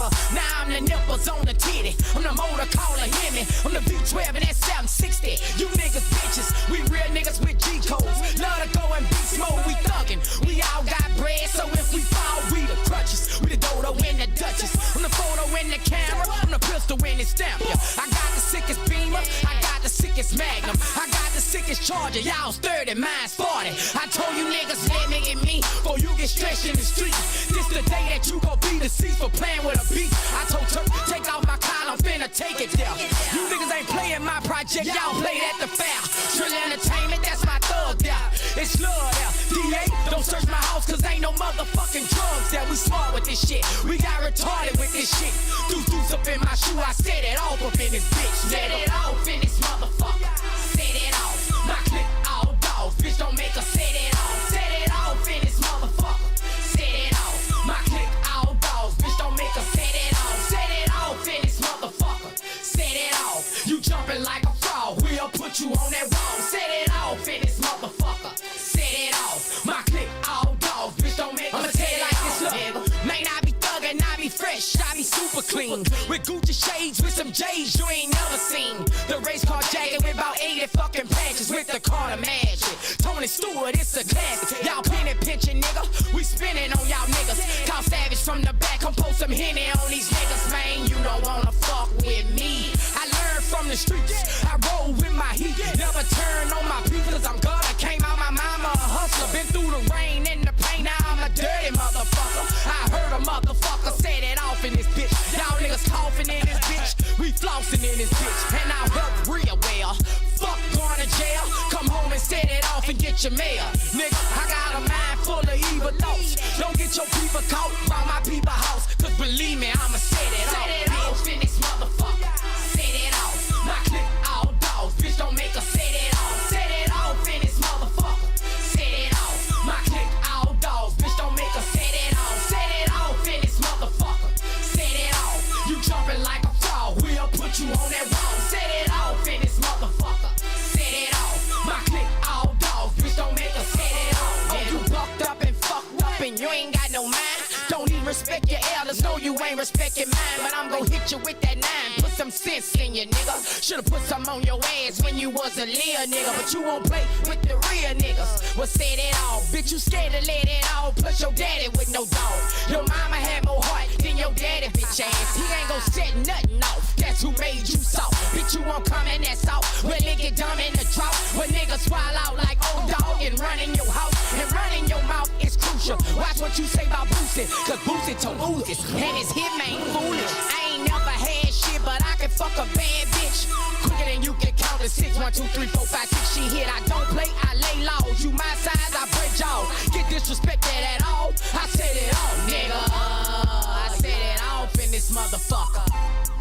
nigga. Now I'm the nipples on the titty. I'm the motor caller, hear me. I'm the V12 and that 760. You niggas bitches, we real niggas with G codes. Love to go in beast mode, we thuggin'. We all got bread, so if we fall, we the crutches. We the dodo and the duchess. I'm the photo in the camera, I'm the pistol in the stamp. Yeah. I got the sickest beamer, I got the sickest magnum, I got the sickest charger. Y'all's 30, mine's 40. I told you niggas let me get me, before you get stretched in the street. This the day that you gon' be deceased for playing with a beat. I told Turk, take off my collar, I'm finna take it there. You niggas ain't playing my project, y'all played at the fair. Trill Entertainment, that's my thug there. It's love there. DA, don't search my house, cause ain't no motherfucking drugs there. We smart with this shit, we got retarded with this shit. Deuce up in my shoe, I set it off up in this bitch. Set it off in this motherfucker. Set it off. My click all dogs, bitch don't make us set it off. Set it off in this motherfucker. Set it off. My click all dogs, bitch don't make us set it off. Set it off in this motherfucker. Set it off. You jumping like a frog, we'll put you on that wall. Set it off in this motherfucker. Set it off. My click all dogs, bitch don't make us set it off. I'ma tell you like this, look. May not be thuggin', I be fresh, I be super clean. With Gucci shades, with some J's you ain't never seen. The race car jacket with about 80 fucking patches with the Carter magic. Tony Stewart, it's a classic. Y'all penny pinching, nigga. We spinning on y'all niggas. Call Savage from the back, come post some Henny on these niggas, man. You don't wanna fuck with me. I learned from the streets. I roll with my heat. Never turn on my people, cause I'm God. I came out my mama a hustler. Been through the rain and the pain, now I'm a dirty motherfucker. I heard a motherfucker set it off in this bitch. Y'all niggas coughing in this bitch. We flossing in this bitch. And I'll help real well. Fuck going to jail. Come home and set it off and get your mail. Nigga, I got a mind full of evil thoughts. Don't get your people caught by my people house. Cause believe me, I'ma set it off. Set it off in this motherfucker. Set it off. My click all dogs. Bitch don't make us set it off. Set it off in this motherfucker. Set it off. My click all dogs. Bitch don't make us set it off. Set it off in this motherfucker. Set it off. You jumping like a frog, we'll put you on that wall. Set it off in this motherfucker. Set it off. My click all dogs, bitch don't make us set it off. Oh, you bucked up and fucked up and you ain't got no mind. Don't even respect your elders, no you ain't respecting mine. But I'm gon' hit you with that 9, put some sense in you, nigga. Should've put some on your ass when you was a little nigga. But you won't play with the real niggas. Well, set it off, bitch, you scared to let it off. Plus your daddy with no dog. Your mama had more heart than your daddy, bitch ass. He ain't gon' set nothing off, that's who made you soft. Bitch, you won't come in that soft. Well, it get dumb in the drought. When niggas swallow out like old dog and run in your house. And running your mouth is crucial. Watch what you say about Boosie, cause Boosie told Uzi's and his hit ain't foolish. I ain't never had shit, but I can fuck a bad bitch quicker than you can count to 6. 1, 2, 3, 4, 5, 6. She hit, I don't play, I lay laws. You my size, I break jaws. Get disrespected at all, I set it off, nigga. I set it off in this motherfucker.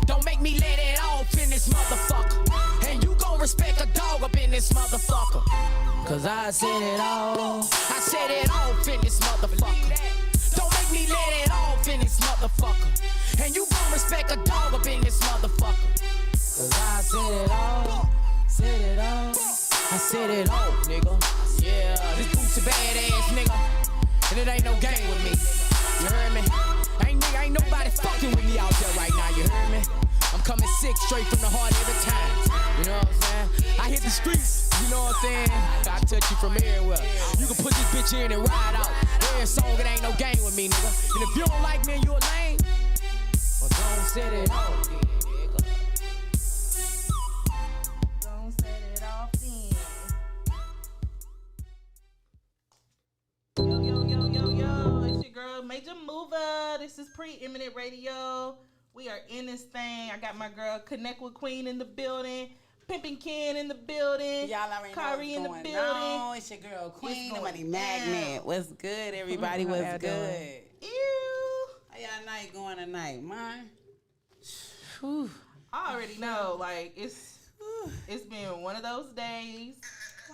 Don't make me let it off in this motherfucker. And you gon' respect a dog up in this motherfucker. Cause I set it off. I set it off in this motherfucker. Don't make me let it off in this motherfucker. And you gon' respect a dog up in this motherfucker. Cause I set it off. Set it off. I set it off, nigga. Yeah, this Boosie badass nigga. And it ain't no game with me. You heard me? Ain't nobody fucking with me out there right now, you heard me? I'm coming sick straight from the heart every time. You know what I'm saying? I hit the streets, you know what I'm saying? I touch you from everywhere. You can put this bitch in and ride out. Every song, it ain't no game with me, nigga. And if you don't like me and you a lame, well, don't set it off, nigga. Don't set it off then. Yo, it's your girl Majah Moova. This is Preeminent Radio. We are in this thing. I got my girl Connect with Queen in the building. Pimpen Ken in the building. Y'all already Kari know what's going on. It's your girl Queen, the money magnet. What's good, everybody? What's good? Ew. How y'all night going tonight, man? I already know. Like it's been one of those days,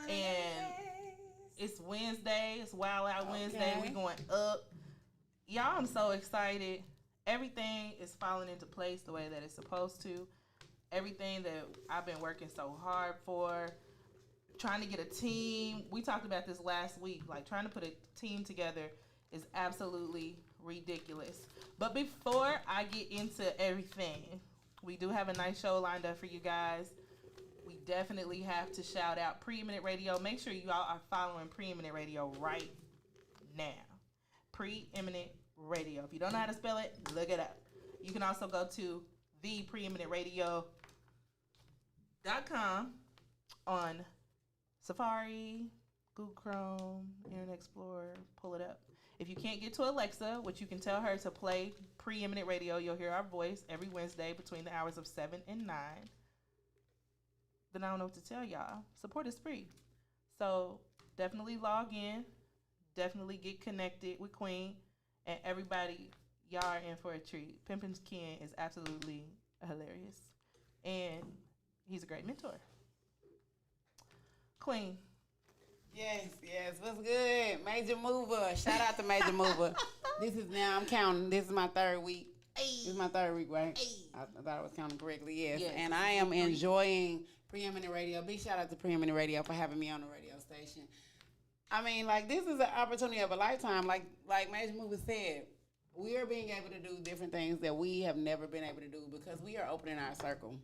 and it's Wednesday. It's Wild Out Wednesday. We going up. Y'all, I'm so excited. Everything is falling into place the way that it's supposed to. Everything that I've been working so hard for, trying to get a team. We talked about this last week. Like, trying to put a team together is absolutely ridiculous. But before I get into everything, we do have a nice show lined up for you guys. We definitely have to shout out Preeminent Radio. Make sure you all are following Preeminent Radio right now. Preeminent Radio. If you don't know how to spell it, look it up. You can also go to thepreeminentradio.com on Safari, Google Chrome, Internet Explorer. Pull it up. If you can't get to Alexa, which you can tell her to play Preeminent Radio, you'll hear our voice every Wednesday between the hours of 7 and 9. Then I don't know what to tell y'all. Support is free. So definitely log in. Definitely get connected with Queen. And everybody, y'all are in for a treat. Pimpen's Ken is absolutely hilarious. And he's a great mentor. Queen. Yes. What's good? Majah Moova. Shout out to Majah Moova. I'm counting. This is my third week. This is my third week, right? I thought I was counting correctly. Yes. And I am enjoying Preeminent Radio. Big shout out to Preeminent Radio for having me on the radio station. I mean, like, this is an opportunity of a lifetime. Like Majah Moova said, we are being able to do different things that we have never been able to do because we are opening our circle.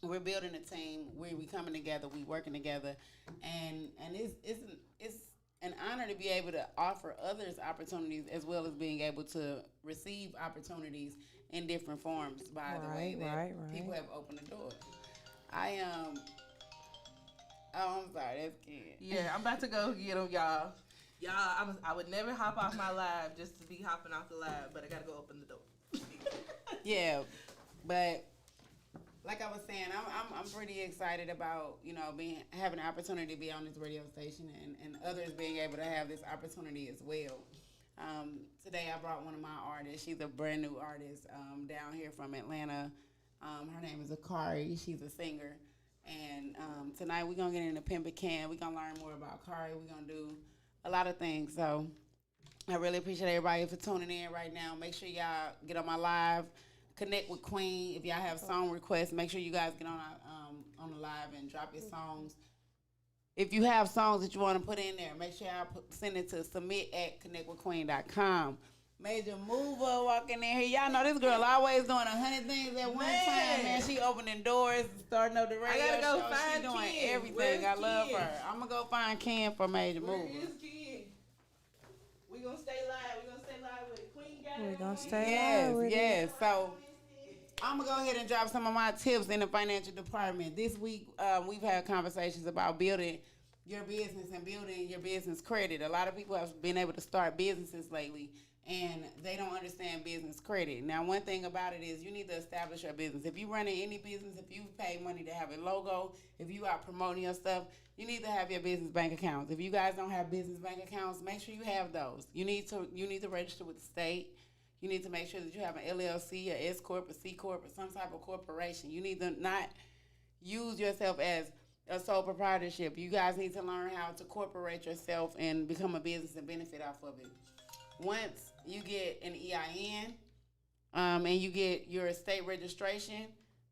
We're building a team. We coming together. We working together, and it's an honor to be able to offer others opportunities as well as being able to receive opportunities in different forms by the way that people have opened the door. I'm sorry, that's Ken. Yeah, I'm about to go get them, y'all. I would never hop off my live just to be hopping off the live, but I gotta go open the door. Yeah, but like I was saying, I'm pretty excited about having an opportunity to be on this radio station and others being able to have this opportunity as well. Today I brought one of my artists. She's a brand new artist down here from Atlanta. Her name is Akari. She's a singer. And tonight we're going to get into Pimpen. We're going to learn more about Akari. We're going to do a lot of things. So I really appreciate everybody for tuning in right now. Make sure y'all get on my live. Connect with Queen. If y'all have song requests, make sure you guys get on the live and drop your songs. If you have songs that you want to put in there, make sure y'all send it to submit@connectwithqueen.com. Majah Moova walking in here. Y'all know this girl always doing 100 things at one time. Man, she opening doors, starting up the radio I gotta go show. find She doing Ken. everything. Where's I love Ken? her. I'm going to go find Ken for Majah Where Moova. is Ken? We gonna stay live. We gonna stay live with it. Queen got it. We're going to stay live with Yes. So I'm going to go ahead and drop some of my tips in the financial department. This week, we've had conversations about building your business and building your business credit. A lot of people have been able to start businesses lately, and they don't understand business credit. Now, one thing about it is you need to establish your business. If you're running any business, if you pay money to have a logo, if you are promoting your stuff, you need to have your business bank accounts. If you guys don't have business bank accounts, make sure you have those. You need to register with the state. You need to make sure that you have an LLC, a S Corp, a C Corp, or some type of corporation. You need to not use yourself as a sole proprietorship. You guys need to learn how to corporate yourself and become a business and benefit off of it. Once you get an EIN and you get your state registration,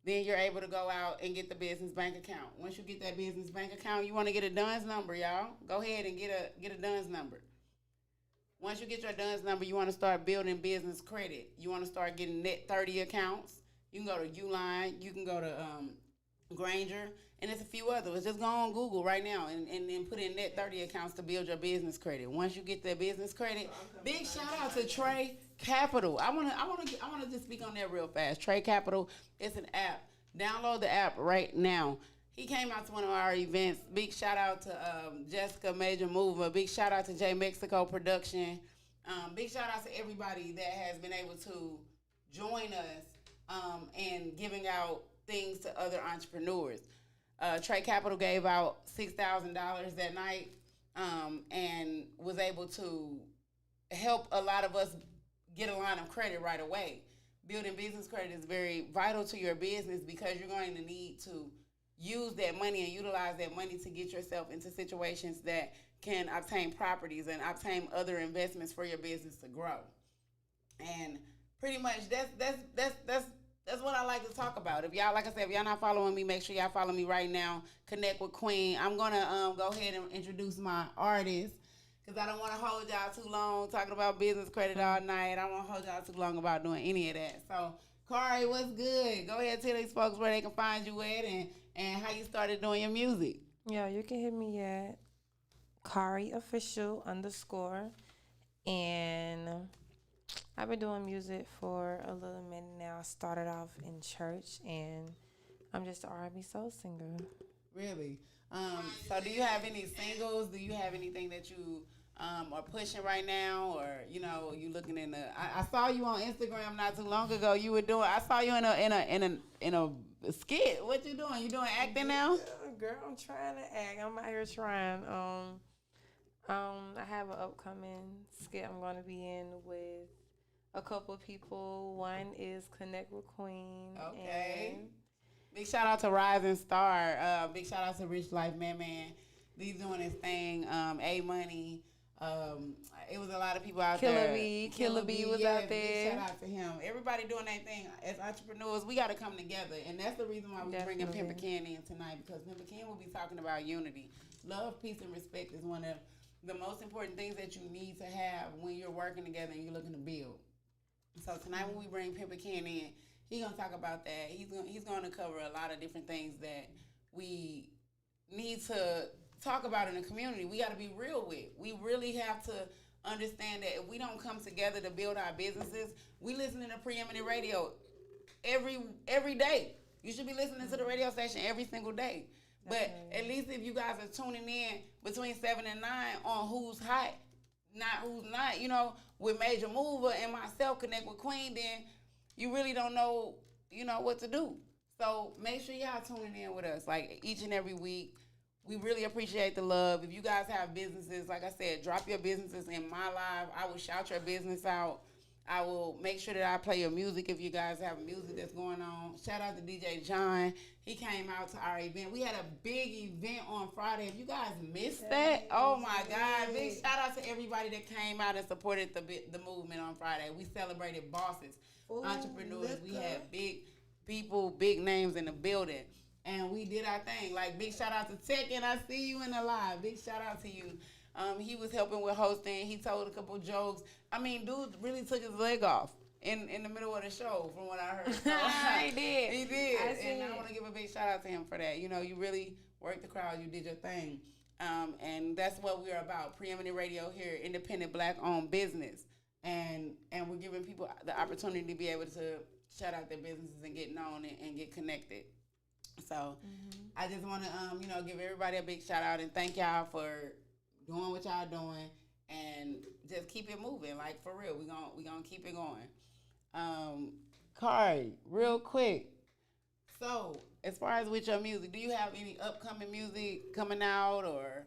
then you're able to go out and get the business bank account. Once you get that business bank account, you want to get a DUNS number, y'all. Go ahead and get a DUNS number. Once you get your DUNS number, you want to start building business credit. You want to start getting net 30 accounts. You can go to Uline. You can go to Granger. And there's a few others. Just go on Google right now and put in net 30 accounts to build your business credit. Once you get that business credit, big shout out to Trey Capital. I wanna just speak on that real fast. Trey Capital, it's an app. Download the app right now. He came out to one of our events. Big shout out to Jessica Majah Moova. Big shout out to J Mexico Production. Big shout out to everybody that has been able to join us and giving out things to other entrepreneurs. Trey Capital gave out $6,000 that night and was able to help a lot of us get a line of credit right away. Building business credit is very vital to your business because you're going to need to use that money and utilize that money to get yourself into situations that can obtain properties and obtain other investments for your business to grow. And pretty much that's what I like to talk about. If y'all, like I said, if y'all not following me, make sure y'all follow me right now. Connect with Queen. I'm gonna go ahead and introduce my artist because I don't want to hold y'all too long talking about business credit all night. I don't want to hold y'all too long about doing any of that. So, Kari, what's good? Go ahead, tell these folks where they can find you at and how you started doing your music. Yeah, you can hit me at Kari Official _. And I've been doing music for a little minute now. I started off in church, and I'm just an R&B soul singer. Really? So do you have any singles? Do you have anything that you are pushing right now, or you looking in the? I saw you on Instagram not too long ago. You were doing. I saw you in a skit. What you doing? You doing acting now? Yeah, girl, I'm trying to act. I'm out here trying. I have an upcoming skit I'm going to be in with a couple of people. One is Connect with Queen. Okay. Big shout out to Rising Star. Big shout out to Rich Life Man. He's doing his thing. A Money. It was a lot of people out there. Killer B was out there. Big shout out to him. Everybody doing their thing. As entrepreneurs, we got to come together, and that's the reason why we're bringing Pimpen in tonight, because Pimpen will be talking about unity. Love, peace, and respect is one of the most important things that you need to have when you're working together and you're looking to build. So tonight when we bring Pimpen in, he's gonna talk about that. He's gonna cover a lot of different things that we need to talk about in the community. We got to be real with. We really have to understand that if we don't come together to build our businesses, we listen to Preeminent Radio every day. You should be listening to the radio station every single day. But at least if you guys are tuning in between 7 and 9 on who's hot, not who's not, with Majah, Moova, and myself, Connect with Queen, then you really don't know, what to do. So make sure y'all tuning in with us, like each and every week. We really appreciate the love. If you guys have businesses, like I said, drop your businesses in my live. I will shout your business out. I will make sure that I play your music if you guys have music that's going on. Shout out to DJ John. He came out to our event. We had a big event on Friday. If you guys missed that, oh my God. Big shout out to everybody that came out and supported the movement on Friday. We celebrated bosses, entrepreneurs. We had big people, big names in the building. And we did our thing. Like, big shout out to Tech, and I see you in the live. Big shout out to you. He was helping with hosting. He told a couple jokes. I mean, dude really took his leg off in the middle of the show, from what I heard. So, He did. He did. I want to give a big shout out to him for that. You really worked the crowd. You did your thing. And that's what we're about. Preeminent Radio here, independent, black-owned business. And we're giving people the opportunity to be able to shout out their businesses and get known and get connected. So I just want to, give everybody a big shout out and thank y'all for doing what y'all doing and just keep it moving. Like, for real, we gonna keep it going. Kari, real quick. So as far as with your music, do you have any upcoming music coming out, or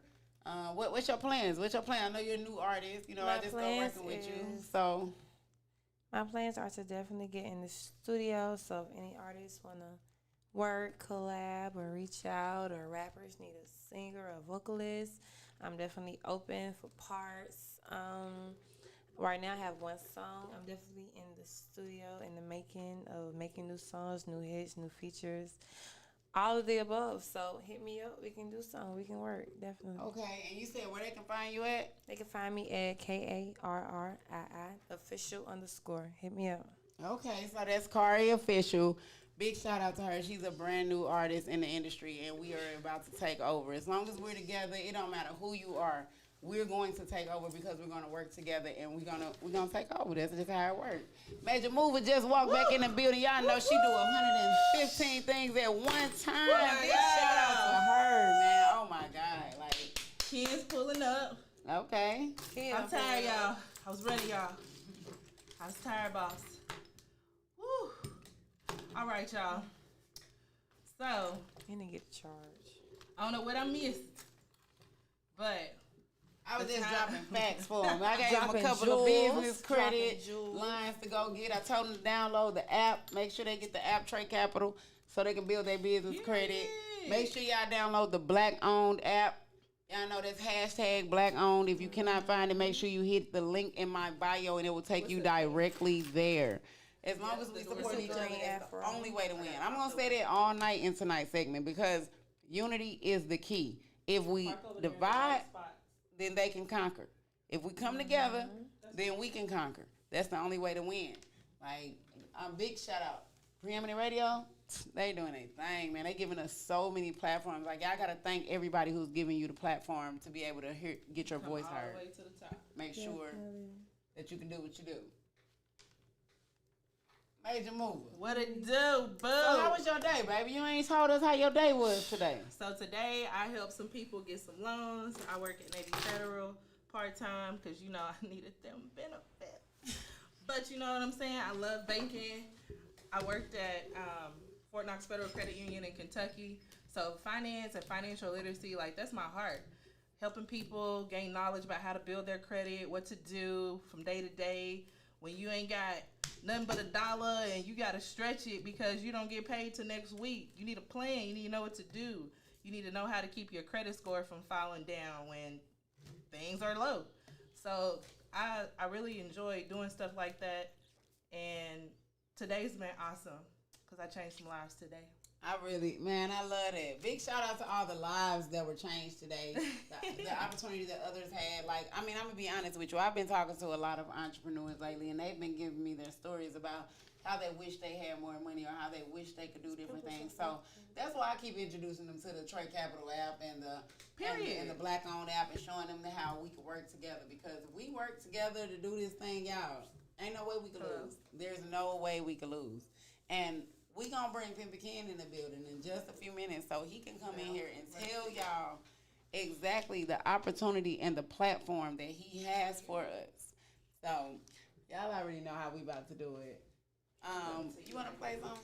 what's your plans? What's your plan? I know you're a new artist. I just started working with you. So my plans are to definitely get in the studio. So if any artists want to work, collab, or reach out, or rappers need a singer or vocalist, I'm definitely open for parts. Right now I have one song. I'm definitely in the studio in the making new songs, new hits, new features, all of the above. So hit me up. We can do something. We can work, definitely. Okay, and you said where they can find you at? They can find me at KARRII official _. Hit me up. Okay, so that's Kari Official. Big shout out to her. She's a brand new artist in the industry, and we are about to take over. As long as we're together, it don't matter who you are. We're going to take over because we're going to work together, and we're gonna take over. That's just how it works. Majah Moova just walked back in the building. Y'all know she do 115 things at one time. Big shout out to her, man. Oh my God, like, Kids pulling up. okay. I'm tired, y'all. I was ready, y'all. I was tired, boss. Woo. All right, y'all. So, You didn't get charged. I don't know what I missed, but I was just dropping facts for him. I gave him a Dropping couple jewels, of business credit dropping jewels. lines to go get. I told them to download the app. Make sure they get the app Trade Capital so they can build their business credit. Make sure y'all download the Black-owned app. Y'all know that's hashtag Black-owned. If you cannot find it, make sure you hit the link in my bio and it will take you directly there. As long as we support each other, that's the only way to win. I'm going to say that all night in tonight's segment because unity is the key. If we divide, then they can conquer. If we come together, then we can conquer. That's the only way to win. Like, a big shout out. Preeminent Radio, they doing their thing, man. They giving us so many platforms. Like, y'all got to thank everybody who's giving you the platform to be able to get your voice heard. All the way to the top. Make sure that you can do what you do. Majah Moova. What it do, boo? So how was your day, baby? You ain't told us how your day was today. So today I helped some people get some loans. I work at Navy Federal part-time because, you know, I needed them benefits. But you know what I'm saying? I love banking. I worked at Fort Knox Federal Credit Union in Kentucky. So finance and financial literacy, like, that's my heart. Helping people gain knowledge about how to build their credit, what to do from day to day. When you ain't got nothing but $1 and you got to stretch it because you don't get paid till next week. You need a plan. You need to know what to do. You need to know how to keep your credit score from falling down when things are low. So I really enjoy doing stuff like that. And today's been awesome because I changed some lives today. I love that. Big shout out to all the lives that were changed today. The opportunity that others had. Like, I mean, I'm going to be honest with you. I've been talking to a lot of entrepreneurs lately, and they've been giving me their stories about how they wish they had more money or how they wish they could do different things. So that's why I keep introducing them to the Trey Capital app and the Black Owned app and showing them how we can work together. Because if we work together to do this thing, y'all, ain't no way we can lose. There's no way we can lose. And we gonna bring Pimpen in the building in just a few minutes so he can come in here and tell y'all exactly the opportunity and the platform that he has for us. So y'all already know how we about to do it. You wanna play something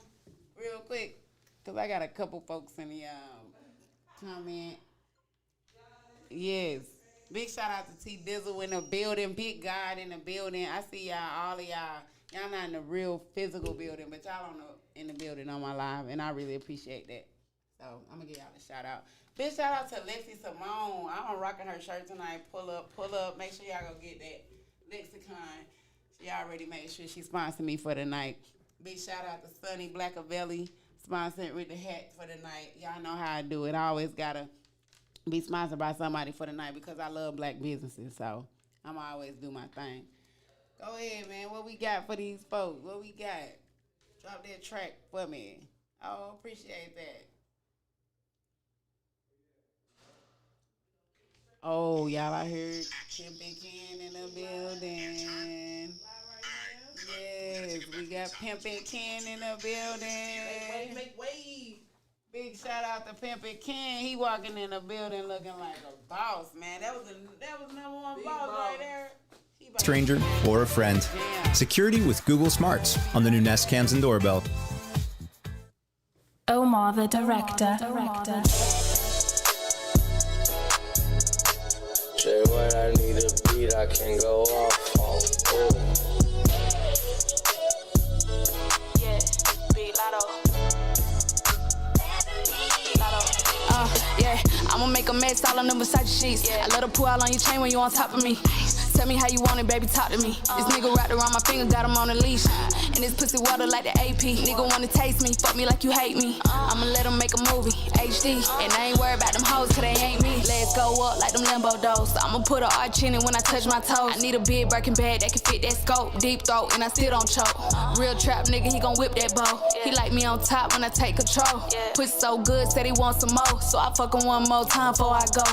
real quick? Cause I got a couple folks in the comment. Yes. Big shout out to T Dizzle in the building, Big God in the building. I see y'all, all of y'all. Y'all not in the real physical building, but y'all on in the building on my live, and I really appreciate that. So I'm gonna give y'all a shout out. Big shout out to Lexi Simone. I'm rocking her shirt tonight. Pull up. Make sure y'all go get that lexicon. She already made sure she sponsored me for the night. Big shout out to Sunny Blackavelli, sponsored with the hat for the night. Y'all know how I do it. I always gotta be sponsored by somebody for the night because I love black businesses. So I'm always do my thing. Go ahead, man. What we got for these folks? What we got? Drop that track for me. Oh, appreciate that. Oh, y'all, I heard Pimpen in the building. Yes, we got Pimpen in the building. Make way. Big shout out to Pimpen. He walking in the building looking like a boss, man. That was number one boss right there. Stranger or a friend. Security with Google Smarts on the new Nest cams and doorbell. Omar the director. Say when I need a beat, I can go off. Yeah, beat Lotto. Yeah, I'ma make a mess all on them Versace sheets. I let her pull out on your chain when you on top of me. Tell me how you want it, baby, talk to me. This nigga wrapped around my finger, got him on a leash. And this pussy water like the AP. Nigga wanna taste me, fuck me like you hate me. I'ma let him make a movie, HD. And I ain't worried about them hoes, cause they ain't me. Legs go up like them limbo doors. I'ma put an arch in it when I touch my toes. I need a big Birkin bag that can fit that scope. Deep throat, and I still don't choke. Real trap nigga, he gon' whip that bow. He like me on top when I take control. Pussy so good, said he want some more. So I fuck him one more time before I go.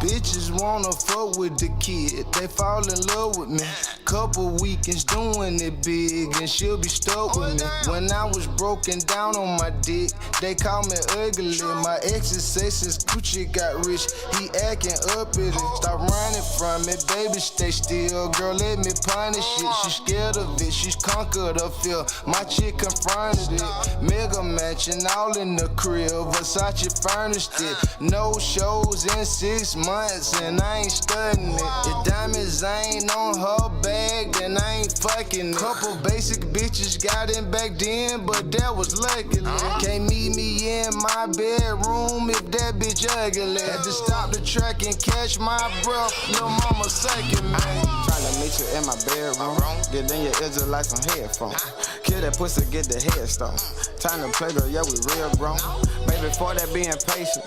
Bitches wanna fuck with the kid, they fall in love with me. Couple weekends doing it big, and she'll be stuck with me. When I was broken down on my dick, they call me ugly. My ex's say since Gucci got rich, he acting uppity. Stop running from it, baby, stay still. Girl, let me punish it. She's scared of it, she's conquered her fear. My chick confronted it. Mega mansion all in the crib, Versace furnished it. No shows in 6 months, and I ain't studying it. The diamonds ain't on her bag, then I ain't fucking it. Couple basic bitches got in back then, but that was lucky. Can't meet me in my bedroom if that bitch ugly. Had to stop the track and catch my breath. Lil' mama sucking me. Tryna meet you in my bedroom. Get in your ear just like some headphones. Kill that pussy, get the headstone. Time to play, girl, yeah, we real grown. Baby, for that being patient.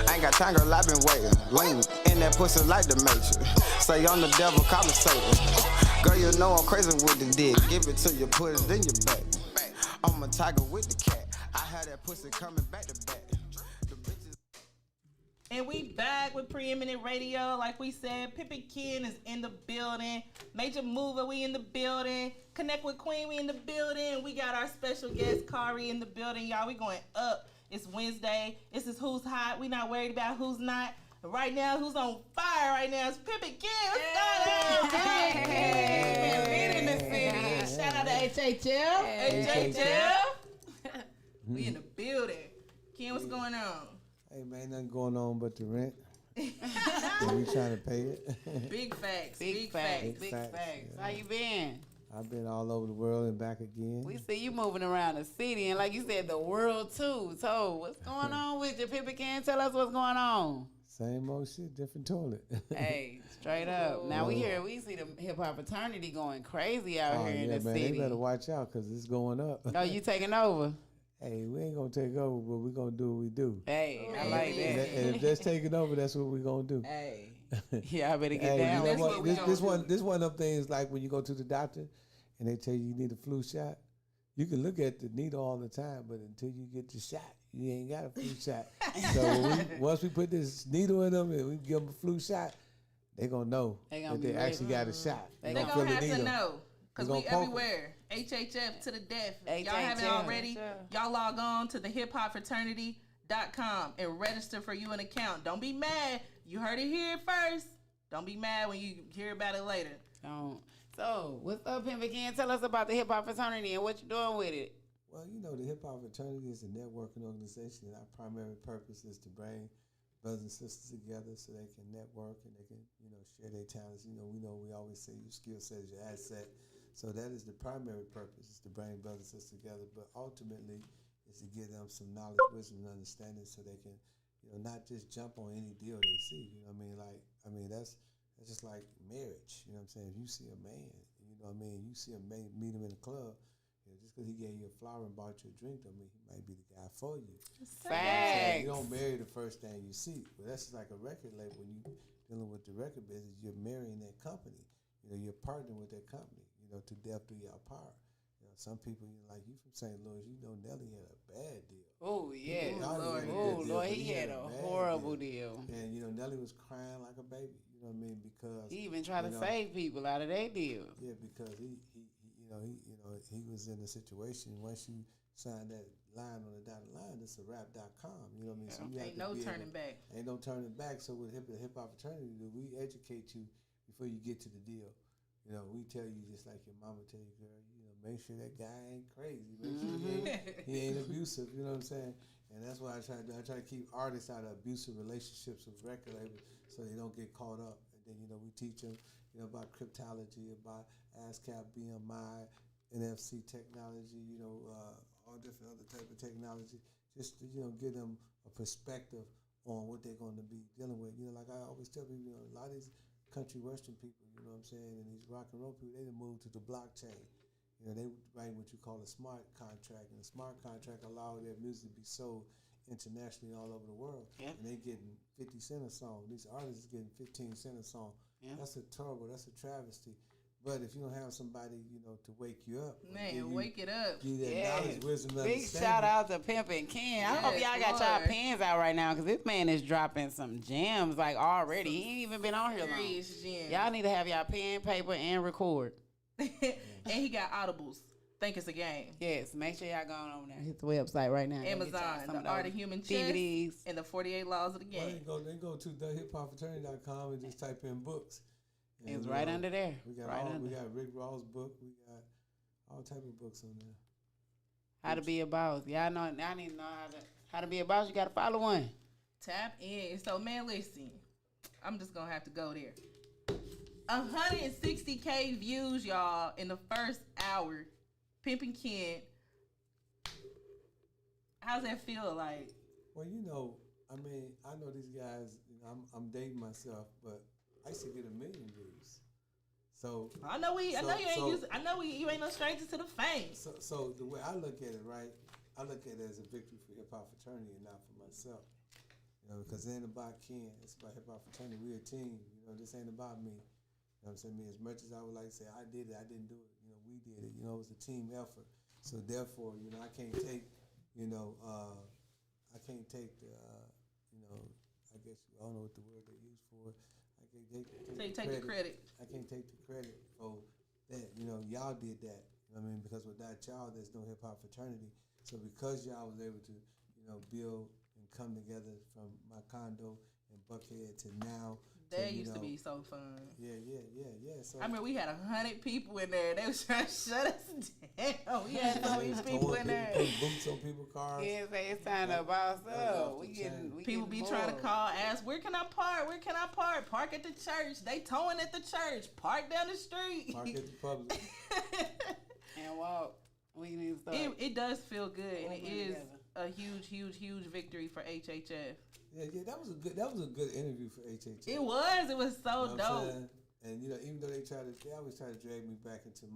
I ain't got time, girl, I been waiting. Lean in that pussy like the Majah. Say on the devil, call me Satan. Girl, you know I'm crazy with the dick. Give it to your pussy, then you back. I'm a tiger with the cat. I had that pussy coming back to back. The bitches. And we back with Preeminent Radio. Like we said, Pimpen is in the building. Majah Moova, we in the building. Connect with Queen, we in the building. We got our special guest, Kari, in the building. Y'all, we going up. It's Wednesday. This is Who's Hot. We not worried about who's not. Right now, who's on fire right now is Pimpen. What's going on? Hey, in the city. Shout out to HHL. HHL. We in the building. Ken, what's going on? Hey man, nothing going on but the rent. And we trying to pay it. Big facts. Big facts. Yeah. How you been? I've been all over the world and back again. We see you moving around the city, and like you said, the world too. So what's going on with you? Pimpen, tell us what's going on. Same old shit, different toilet. Hey, straight up. Now we see the Hip Hop Fraternity going crazy out here in the man, city. They better watch out because it's going up. Oh, you taking over? Hey, we ain't gonna take over, but we gonna do what we do. Hey, I like that. And if that's taking over, that's what we gonna do. Hey, yeah, I better get down. You know what? This one of them things like when you go to the doctor and they tell you need a flu shot. You can look at the needle all the time, but until you get the shot, you ain't got a flu shot. So once we put this needle in them and we give them a flu shot, they gonna know that they actually got a shot. They gonna have to know. Because we everywhere. HHF to the death. Y'all haven't already. Y'all log on to the hiphopfraternity.com and register for you an account. Don't be mad. You heard it here first. Don't be mad when you hear about it later. Don't. So, what's up, Pimpen? Tell us about the Hip Hop Fraternity and what you're doing with it. Well, you know, the Hip Hop Fraternity is a networking organization, and our primary purpose is to bring brothers and sisters together so they can network and they can, share their talents. We always say your skill set is your asset. So that is the primary purpose, is to bring brothers and sisters together. But ultimately, is to give them some knowledge, wisdom, and understanding so they can, not just jump on any deal they see. You know what I mean? That's just like marriage. You know what I'm saying? If you see a man, you see a man, meet him in a club, just because he gave you a flower and bought you a drink, don't mean he might be the guy for you. Facts. You don't marry the first thing you see. But that's just like a record label. When you're dealing with the record business, you're marrying that company. You're partnering with that company. To death do y'all part. Some people, like you from St. Louis, Nelly had a bad deal. Oh yeah, Lord, he had a horrible deal. And Nelly was crying like a baby. You know what I mean? Because he even tried to save people out of their deals. Yeah, because he was in a situation. Once you sign that line on the dotted line, it's a rap.com. You know what I mean? So ain't no turning back. Ain't no turning back. So with the Hip Hop Fraternity, we educate you before you get to the deal. We tell you just like your mama tell you, girl, make sure that guy ain't crazy. Make sure he ain't abusive, you know what I'm saying? And that's why I try to keep artists out of abusive relationships with record labels so they don't get caught up. And then, we teach them, about cryptology, about ASCAP, BMI, NFC technology, all different other type of technology, just to, give them a perspective on what they're going to be dealing with. Like I always tell people, a lot of these country western people, you know what I'm saying, and these rock and roll people, they done moved to the blockchain. They write what you call a smart contract, and a smart contract allows their music to be sold internationally all over the world. Yep. And they getting 50 cents a song. These artists getting 15 cents a song. Yep. That's a travesty. But if you don't have somebody, to wake you up. Man, wake it up. Give that knowledge, wisdom, and big shout out to Pimpen. I hope y'all got y'all pens out right now because this man is dropping some gems like already. He ain't even been on here long. Gems. Y'all need to have y'all pen, paper, and record. And he got audibles. Think it's a game. Yes, make sure y'all go on there. Hit the website right now. Amazon, The Art of Human Chess, DVDs, and the 48 Laws of the Game. Well, they go to thehiphopfraternity.com and just type in books. And it's right under there. We got we got Rick Ross' book. We got all type of books on there. How to be a boss. Y'all know. I need to know how to be a boss. You got to follow one. Tap in. So, man, listen. I'm just gonna have to go there. 160K views, y'all, in the first hour. Pimpen Kid. How's that feel like? Well, I know these guys. I'm dating myself, but I used to get 1 million views. So I know you ain't no stranger to the fame. So the way I look at it, right? I look at it as a victory for Hip Hop Fraternity and not for myself. You know, because it ain't about Ken. It's about Hip Hop Fraternity. We're a team. You know, this ain't about me. You know what I'm saying? Me, as much as I would like to say I did it, I didn't do it. You know, we did it. You know, it was a team effort. So therefore, you know, I can't take, you know, I can't take the, you know, I guess I don't know what the word they use for it. I can't take the credit. I can't take the credit for that. You know, y'all did that. You know what I mean? Because without y'all, there's no Hip Hop Fraternity. So because y'all was able to, you know, build and come together from my condo in Buckhead to now. That used to be so fun. Yeah. So I remember we had 100 people in there. They was trying to shut us down. We had so many people in there. Putting boots on people's cars. Yeah, it's time to boss up. People be trying to call, ask, where can I park? Where can I park? Park at the church. They towing at the church. Park down the street. Park at the public. And walk. We need to start. It does feel good, and it is a huge victory for HHF. Yeah, that was a good interview for HHF. It was so dope. And you know, even though they always try to drag me back into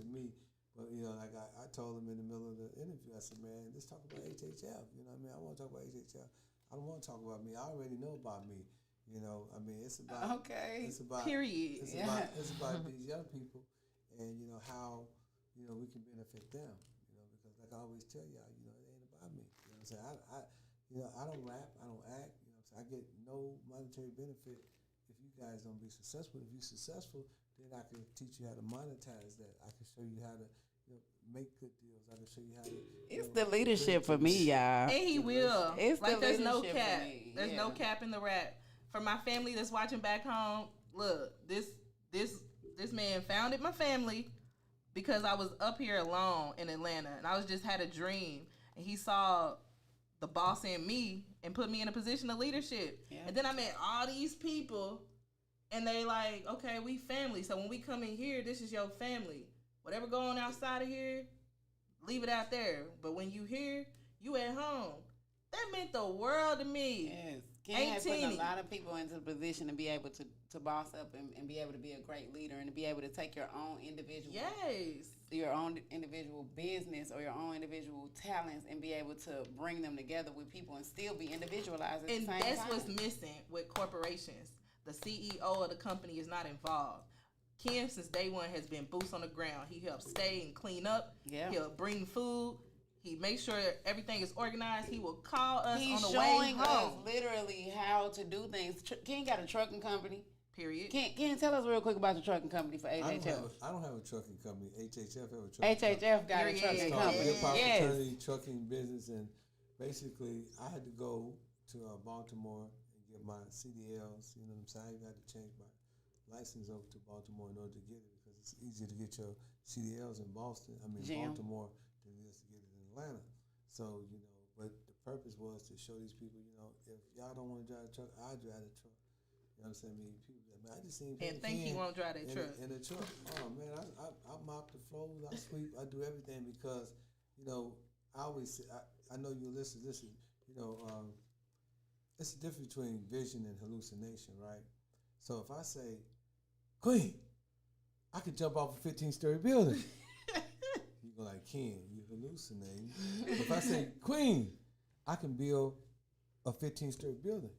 me, but you know, like I told them in the middle of the interview, I said, man, let's talk about HHF. You know what I mean? I want to talk about HHF. I don't want to talk about me. I already know about me. You know, I mean, it's about It's about period. It's about these young people, and you know how we can benefit them. You know, because like I always tell y'all, you know, it ain't about me. You know what I'm saying? I don't rap, I don't act. You know what I'm saying? I get no monetary benefit if you guys don't be successful. If you're successful, then I can teach you how to monetize that. I can show you how to make good deals. I can show you how to. It's the leadership for me, y'all. And he will. It's like the there's no leadership cap. for me. There's no cap in the rap. For my family that's watching back home, look, this man founded my family because I was up here alone in Atlanta, and I was just had a dream, and he saw the boss in me and put me in a position of leadership. Yeah. And then I met all these people, and they like, okay, we family. So when we come in here, this is your family. Whatever going on outside of here, leave it out there. But when you here, you at home. That meant the world to me. Yes. Ken has put a lot of people into the position to be able to boss up and be able to be a great leader and to be able to take your own individual business or your own individual talents and be able to bring them together with people and still be individualized at the same time. And that's what's missing with corporations. The CEO of the company is not involved. Ken, since day one, has been boots on the ground. He helps stay and clean up. Yeah. He'll bring food. He makes sure everything is organized. He will call us on the way home. He's showing us literally how to do things. Ken got a trucking company. Period. Ken, tell us real quick about the trucking company for HHF. I don't have a trucking company. HHF have a trucking company. HHF got a trucking company. Hip Hop Fraternity trucking business, and basically I had to go to Baltimore and get my CDLs. You know what I'm saying? I had to change my license over to Baltimore in order to get it because it's easier to get your CDLs in Baltimore than it is to get it in Atlanta. So, you know, but the purpose was to show these people, you know, if y'all don't want to drive a truck, I'll drive a truck. You know what I'm saying? I just seen people and think he won't drive that truck. In a truck. Oh man, I mop the floors, I sweep, I do everything because, you know, I always say, I know you listen, you know, it's the difference between vision and hallucination, right? So if I say, Queen, I could jump off a 15-story building. You go like, Ken, you hallucinating. If I say, Queen, I can build a 15-story building.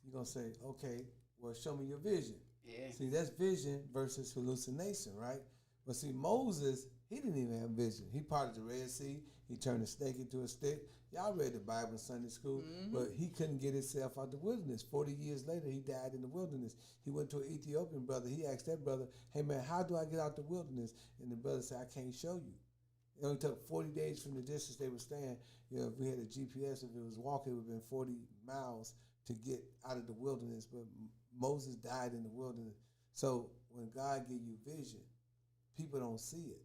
You're going to say, okay, well, show me your vision. Yeah. See, that's vision versus hallucination, right? But see, Moses, he didn't even have vision. He parted the Red Sea. He turned a snake into a stick. Y'all read the Bible in Sunday school, but he couldn't get himself out the wilderness. 40 years later, he died in the wilderness. He went to an Ethiopian brother. He asked that brother, hey, man, how do I get out the wilderness? And the brother said, I can't show you. It only took 40 days from the distance they were staying. You know, if we had a GPS, if it was walking, it would have been 40 miles to get out of the wilderness. But Moses died in the wilderness. So when God gives you vision, people don't see it,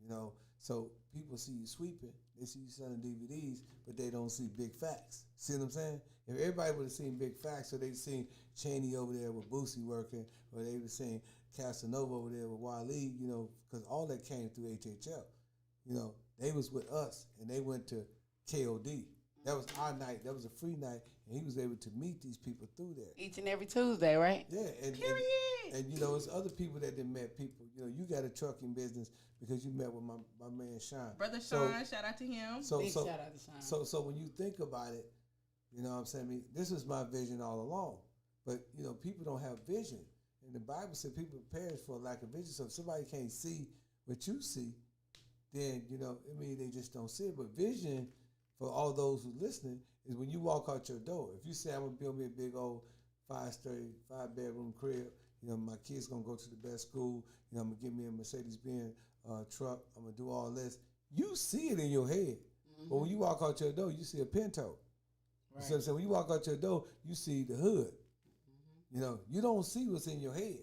you know. So people see you sweeping, they see you selling DVDs, but they don't see big facts. See what I'm saying? If everybody would have seen big facts, so they'd seen Cheney over there with Boosie working, or they would have seen Casanova over there with Waleed, you know, because all that came through HHL. You know, they was with us, and they went to KOD. That was our night. That was a free night, and he was able to meet these people through there. Each and every Tuesday, right? Yeah, and you know, it's other people that done met people. You know, you got a trucking business because you met with my man Sean. Brother Sean, shout out to him. Big shout out to Sean. So when you think about it, you know what I'm saying? I mean, this was my vision all along. But, you know, people don't have vision. And the Bible said people perish for a lack of vision. So if somebody can't see what you see, then, you know, I mean, they just don't see it. But vision, for all those who listening, is when you walk out your door. If you say, I'm going to build me a big old 5-bedroom crib, you know, my kids going to go to the best school, you know, I'm going to give me a Mercedes-Benz truck, I'm going to do all this. You see it in your head. But when you walk out your door, you see a Pinto. Right. You see what I'm saying? When you walk out your door, you see the hood. You know, you don't see what's in your head.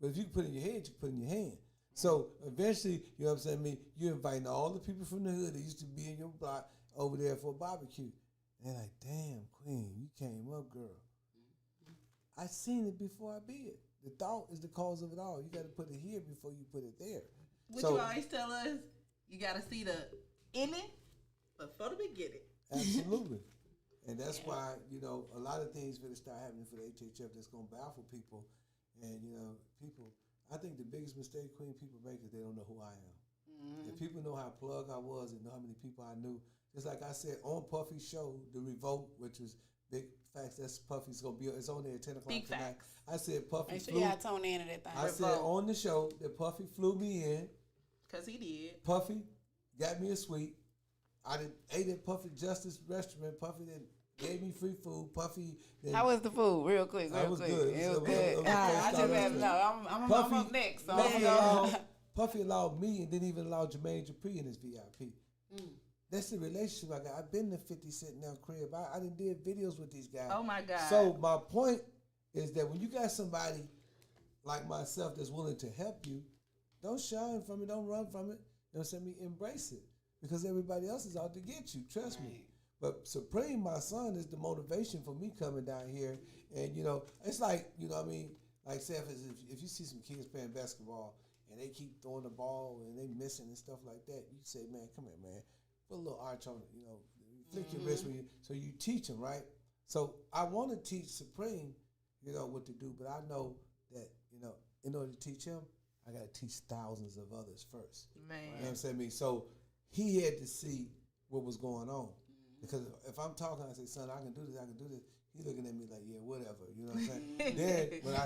But if you put it in your head, you put it in your hand. So eventually, you know what I'm saying? I mean, you're inviting all the people from the hood that used to be in your block over there for a barbecue. And they're like, damn, Queen, you came up, girl. I seen it before I be it. The thought is the cause of it all. You got to put it here before you put it there. What you always tell us, you got to see the in it before the beginning. Absolutely. And that's why, you know, a lot of things going to start happening for the HHF that's going to baffle people. And, you know, people, I think the biggest mistake, Queen, people make is they don't know who I am. If people know how plugged I was and know how many people I knew, just like I said on Puffy's show, The Revolt, which was Big Facts, that's Puffy's going to be, it's on there at 10 o'clock Big tonight. Facts. I said Puffy Make sure flew. y'all tune in to that thing. I said on the show that Puffy flew me in. Because he did. Puffy got me a suite. I did ate at Puffy Justice restaurant. Puffy then gave me free food. Puffy. Then, how was the food? Real quick. It was good. It was good. I just had to know. I'm up next. So Puffy allowed me and didn't even allow Jermaine Dupri in his VIP. That's the relationship I got. I've been to 50 Cent now crib. I done did videos with these guys. Oh my God. So my point is that when you got somebody like myself that's willing to help you, don't shine from it, don't run from it. You know what I'm saying? Embrace it. Because everybody else is out to get you. Trust me. But Supreme, my son, is the motivation for me coming down here. And, you know, it's like, you know what I mean? Like, say, if you see some kids playing basketball and they keep throwing the ball and they missing and stuff like that, you say, man, come here, man. Put a little arch on it, you know. Flick your wrist when you, so you teach them, right? So I want to teach Supreme, you know, what to do. But I know that, you know, in order to teach him, I got to teach thousands of others first. Man. You know what I'm saying? So he had to see what was going on. Because if I'm talking, I say, son, I can do this, He looking at me like, yeah, whatever. You know what I'm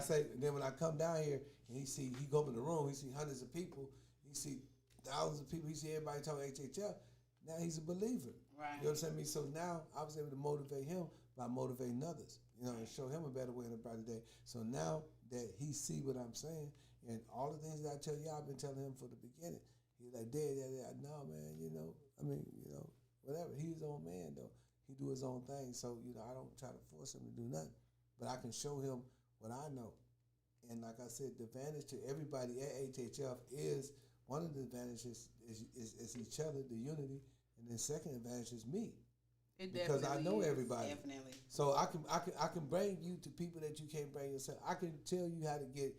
saying? then when I come down here and he go in the room, he see hundreds of people, he see thousands of people, he see everybody talking HHL. Now he's a believer. Right. You know what I'm saying? So now I was able to motivate him by motivating others, you know, and show him a better way in a brighter day. So now that he see what I'm saying and all the things that I tell y'all, I've been telling him from the beginning. He's like, Dad, no, man, you know, I mean, you know, whatever. He's his own man, though. He do his own thing. So, you know, I don't try to force him to do nothing. But I can show him what I know. And like I said, the advantage to everybody at HHF is, one of the advantages is each other, the unity. And then second advantage is me. Because I know everybody. Definitely. So I can bring you to people that you can't bring yourself. I can tell you how to get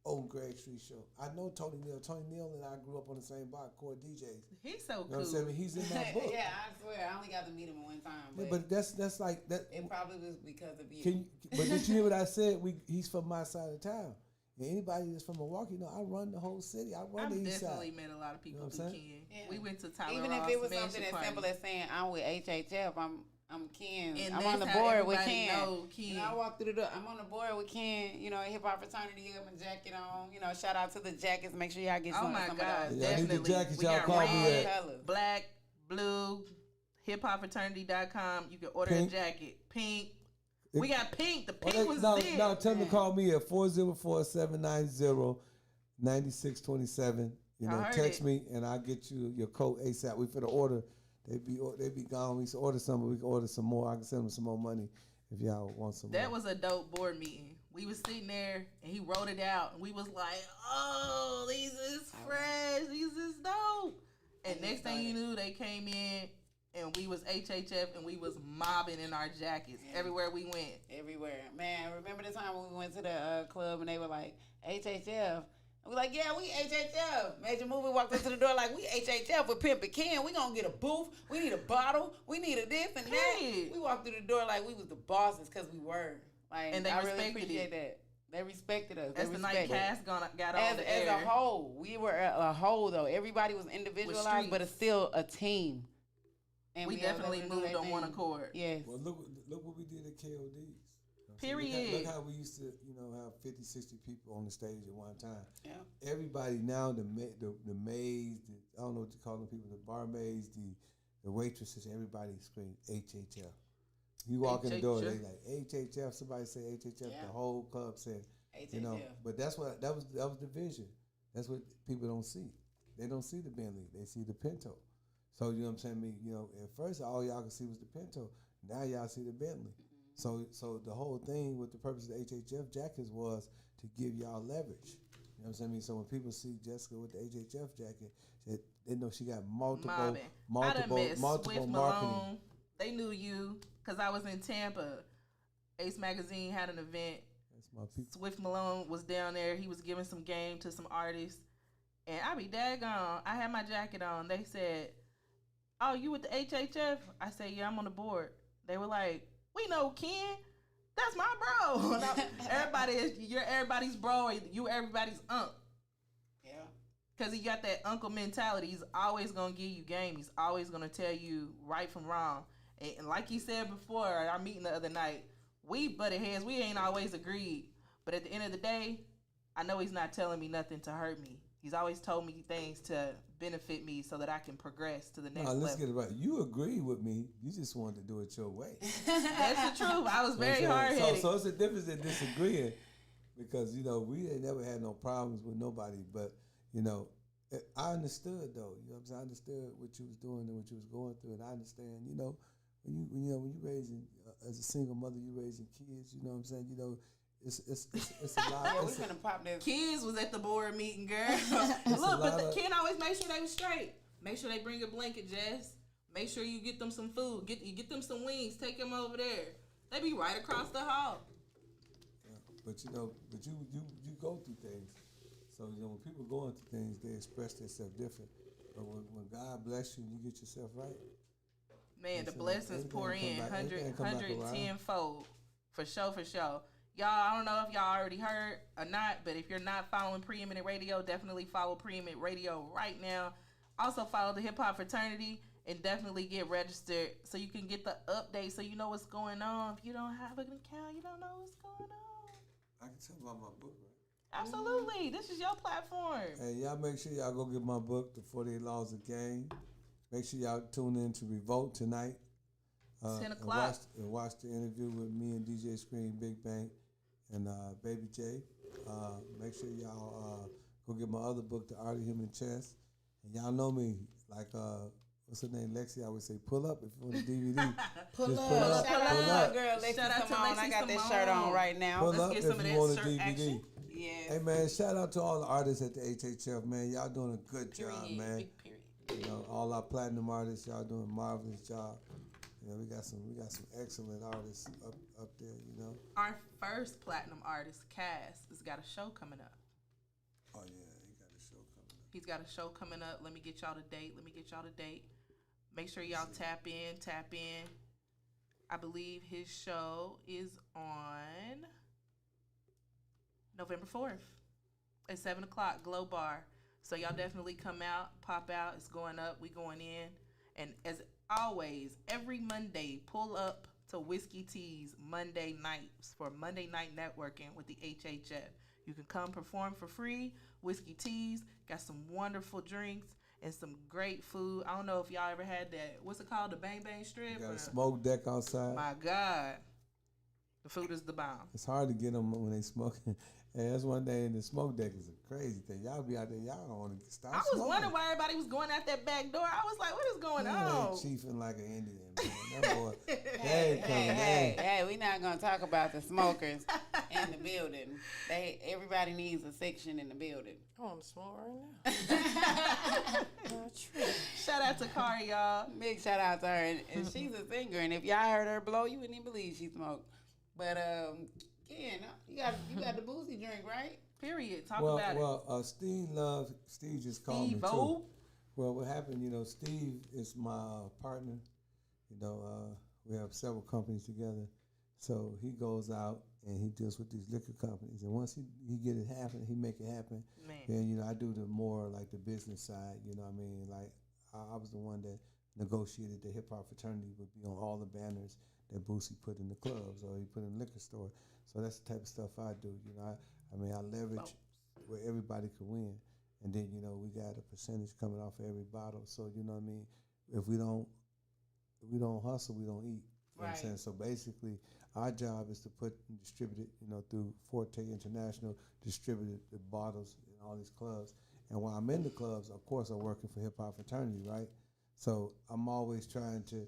on Greg Street show. I know Tony Neal. Tony Neal and I grew up on the same block, Core DJs. He's so cool. You know what I'm saying? He's in my book. Yeah, I swear. I only got to meet him one time. But, Yeah, but that's like that. It probably was because of you. But did you hear what I said? He's from my side of town. And anybody that's from Milwaukee, you know, I run the whole city. I run the east side. I've definitely met a lot of people through Ken. Yeah. We went to Tyler Even Ross if it was mansion something as party. simple as saying, I'm with HHF, I'm Ken. And I'm on the that's how board with everybody Ken. know Ken. You know, I walk through the door. I'm on the board with Ken. You know, Hip Hop Fraternity, have my jacket on. You know, shout out to the jackets. Make sure y'all get some, my some God, of those. Yeah, I need the definitely. jackets We y'all got call me red, at. black, blue, hiphopfraternity.com. You can order Pink. a jacket. Pink. We got pink. The pink was no, there. No, tell them to call me at 404-790-9627. You know, I heard text it. me and I'll get you your coat ASAP. We for the order. They be gone. We can order some, but we can order some more. I can send them some more money if y'all want some That more. was a dope board meeting. We was sitting there and he wrote it out and we was like, oh, these is fresh. These is dope. And next thing you knew, they came in and we was HHF and we was mobbing in our jackets everywhere we went. Everywhere. Man, remember the time when we went to the club and they were like, HHF, And we're like, yeah, we HHF. Majah Moova walked into the door like, we HHF with Pimpen Ken. We gonna get a booth. We need a bottle. We need a this and that. We walked through the door like we was the bosses because we were. Like, and they I respected really appreciate that. They respected us. As the night cast got on as, the air. As a whole, we were a whole though. Everybody was individualized, but it's still a team. And we definitely moved on one accord. Yes. Well, look what we did at KOD's. Period. Look how we used to, have 50, 60 people on the stage at one time. Yeah. Everybody now, the maids, I don't know what to call them people, the barmaids, the waitresses, everybody screamed HHF. You walk in the door, they like HHF. Somebody say HHF. The whole club said, HHF. But that was the vision. That's what people don't see. They don't see the Bentley. They see the Pinto. So you know what I'm saying? At first all y'all could see was the Pinto. Now y'all see the Bentley. So the whole thing with the purpose of the HHF jackets was to give y'all leverage. You know what I'm saying? So when people see Jessica with the HHF jacket, they know she got multiple Swift marketing. Malone. They knew you because I was in Tampa. Ace Magazine had an event. That's my people. Swift Malone was down there. He was giving some game to some artists. And I be daggone. I had my jacket on. They said, "Oh, you with the HHF?" I said, "Yeah, I'm on the board." They were like, "We know Ken. That's my bro." You're everybody's bro. You everybody's unc. Yeah. Because he got that uncle mentality. He's always going to give you game. He's always going to tell you right from wrong. And like he said before, our meeting the other night, we butted heads. We ain't always agreed. But at the end of the day, I know he's not telling me nothing to hurt me. He's always told me things to benefit me so that I can progress to the next level. Let's get it right. You agree with me. You just wanted to do it your way. That's the truth. I was very hard-headed. So it's a difference in disagreeing because, we ain't never had no problems with nobody. But, I understood, though. You know what I'm saying? I understood what you was doing and what you was going through. And I understand, when you raising, as a single mother, you raising kids, you know what I'm saying? It's a lot. Yeah, we finna pop this. Kids was at the board meeting, girl. Look, but the kid always make sure they was straight. Make sure they bring a blanket, Jess. Make sure you get them some food. Get them some wings. Take them over there. They be right across the hall. Yeah, but you go through things. So when people going through things, they express themselves different. But when God bless you, and you get yourself right. Man, the blessings pour in 110-fold. For sure. Y'all, I don't know if y'all already heard or not, but if you're not following Preeminent Radio, definitely follow Preeminent Radio right now. Also follow the Hip Hop Fraternity and definitely get registered so you can get the update so you know what's going on. If you don't have an account, you don't know what's going on. I can tell about my book, right? Absolutely. This is your platform. Hey, y'all make sure y'all go get my book, The 48 Laws of Game. Make sure y'all tune in to Revolt tonight. 10 o'clock. And watch the interview with me and DJ Screen, Big Bang, and Baby J. Make sure y'all go get my other book, The Art of Human Chess. And y'all know me, like, what's her name, Lexi? I always say, pull up if you want a DVD. pull up. Shout out to girl, Lexi Simone. I got that shirt on right now. Pull up if you want a DVD. Action. Yes. Hey, man, shout out to all the artists at the HHF, man. Y'all doing a good job, man. Big period. All our platinum artists, y'all doing a marvelous job. We got some excellent artists up there, Our first platinum artist, Cass, has got a show coming up. Oh yeah, he got a show coming up. He's got a show coming up. Let me get y'all the date. Make sure y'all tap in. I believe his show is on November 4th at 7 o'clock, Glow Bar. So y'all definitely come out, pop out. It's going up. We going in. And as always, every Monday, pull up to Whiskey Tea's Monday nights for Monday night networking with the HHF. You can come perform for free. Whiskey Tea's got some wonderful drinks and some great food. I don't know if y'all ever had that. What's it called? The Bang Bang Strip? Got a smoke deck outside. My God. The food is the bomb. It's hard to get them when they smoking. And that's one day, and the smoke deck is a crazy thing. Y'all be out there, y'all don't want to stop I was smoking. wondering why everybody was going out that back door. I was like, what is going on? They chiefing like an Indian, man. That boy, they ain't coming in. Hey, we not going to talk about the smokers in the building. Everybody needs a section in the building. Oh, I'm smoking right now. True. Shout out to Kari, y'all. Big shout out to her. And she's a singer. And if y'all heard her blow, you wouldn't even believe she smoked. But Ken, you got the Boosie drink, right? Period. Talk about it. Steve just called me too. Well, what happened, Steve is my partner. We have several companies together. So he goes out and he deals with these liquor companies. And once he get it happen, he make it happen. Man. Then, I do the more like the business side, what I mean? Like I was the one that negotiated the Hip Hop Fraternity would be on all the banners that Boosie put in the clubs or he put in the liquor store. So that's the type of stuff I do. I leverage where everybody could win. And then, we got a percentage coming off of every bottle. So, you know what I mean? If we don't hustle, we don't eat. You know what I'm saying? So basically, our job is to put and distribute it, through Forte International, distribute the bottles in all these clubs. And while I'm in the clubs, of course, I'm working for Hip Hop Fraternity, right? So I'm always trying to,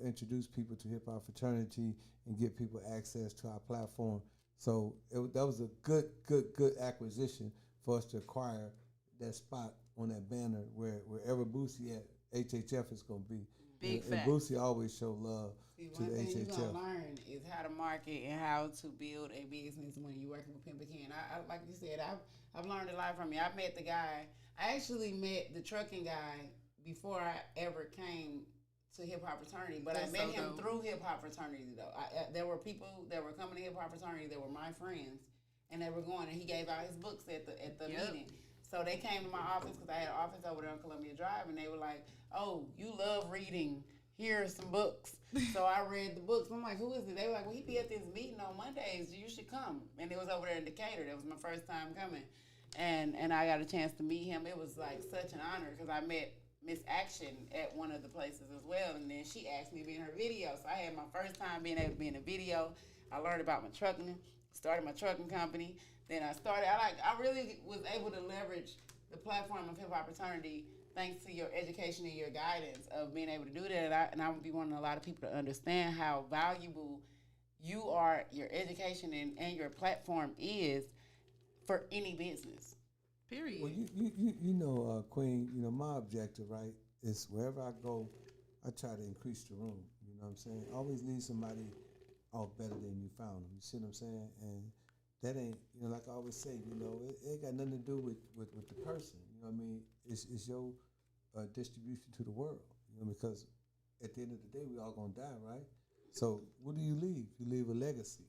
introduce people to Hip Hop Fraternity and get people access to our platform. So that was a good acquisition for us to acquire that spot on that banner wherever Boosie at, HHF is going to be. Big and Boosie always show love to the HHF. One thing you're going to learn is how to market and how to build a business when you're working with Pimpen. I like you said, I've learned a lot from you. I met the guy. I actually met the trucking guy before I ever came to Hip Hop Fraternity, but I met him through Hip Hop Fraternity, though. There were people that were coming to Hip Hop Fraternity that were my friends, and they were going, and he gave out his books at the meeting. So they came to my office because I had an office over there on Columbia Drive, and they were like, "Oh, you love reading. Here are some books." So I read the books. I'm like, "Who is it?" They were like, "Well, he be at this meeting on Mondays. You should come." And it was over there in Decatur. That was my first time coming, and I got a chance to meet him. It was like such an honor because I met Miss Action at one of the places as well, and then she asked me to be in her video. So I had my first time being able to be in a video. I learned about my trucking, started my trucking company. Then I really was able to leverage the platform of Hip Hop Fraternity thanks to your education and your guidance of being able to do that. And I would be wanting a lot of people to understand how valuable you are, your education and your platform is for any business. Period. Well, Queen, my objective, right, is wherever I go, I try to increase the room. You know what I'm saying? Always leave somebody off better than you found them. You see what I'm saying? And that ain't, like I always say, it ain't got nothing to do with the person. You know what I mean? It's your distribution to the world. Because at the end of the day, we all gonna die, right? So what do you leave? You leave a legacy.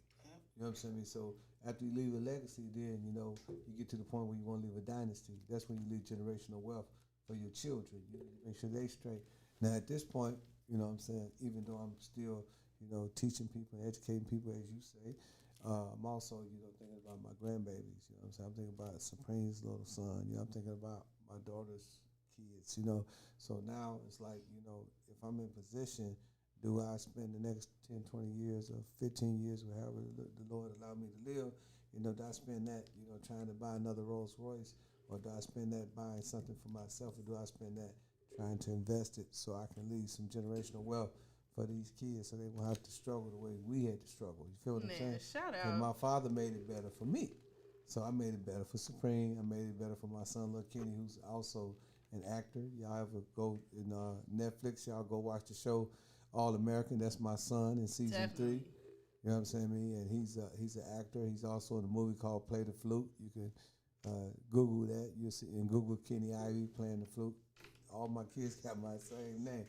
You know what I'm saying? So after you leave a legacy, then, you get to the point where you want to leave a dynasty. That's when you leave generational wealth for your children. You make sure they straight. Now, at this point, you know what I'm saying, even though I'm still, teaching people and educating people, as you say, I'm also, thinking about my grandbabies. You know what I'm saying? I'm thinking about Supreme's little son. I'm thinking about my daughter's kids, So now it's like, if I'm in position, do I spend the next 10, 20 years or 15 years, or however the Lord allowed me to live, do I spend that, trying to buy another Rolls Royce, or do I spend that buying something for myself, or do I spend that trying to invest it so I can leave some generational wealth for these kids so they won't have to struggle the way we had to struggle. You feel what I'm saying? Shout out. And my father made it better for me. So I made it better for Supreme. I made it better for my son, Lil Kenny, who's also an actor. Y'all ever go in Netflix, y'all go watch the show All American. That's my son in season 3. You know what I'm saying, me? And he's an actor. He's also in a movie called Play the Flute. You can Google that. You'll see, and Google Kenny Ivy playing the flute. All my kids got my same name.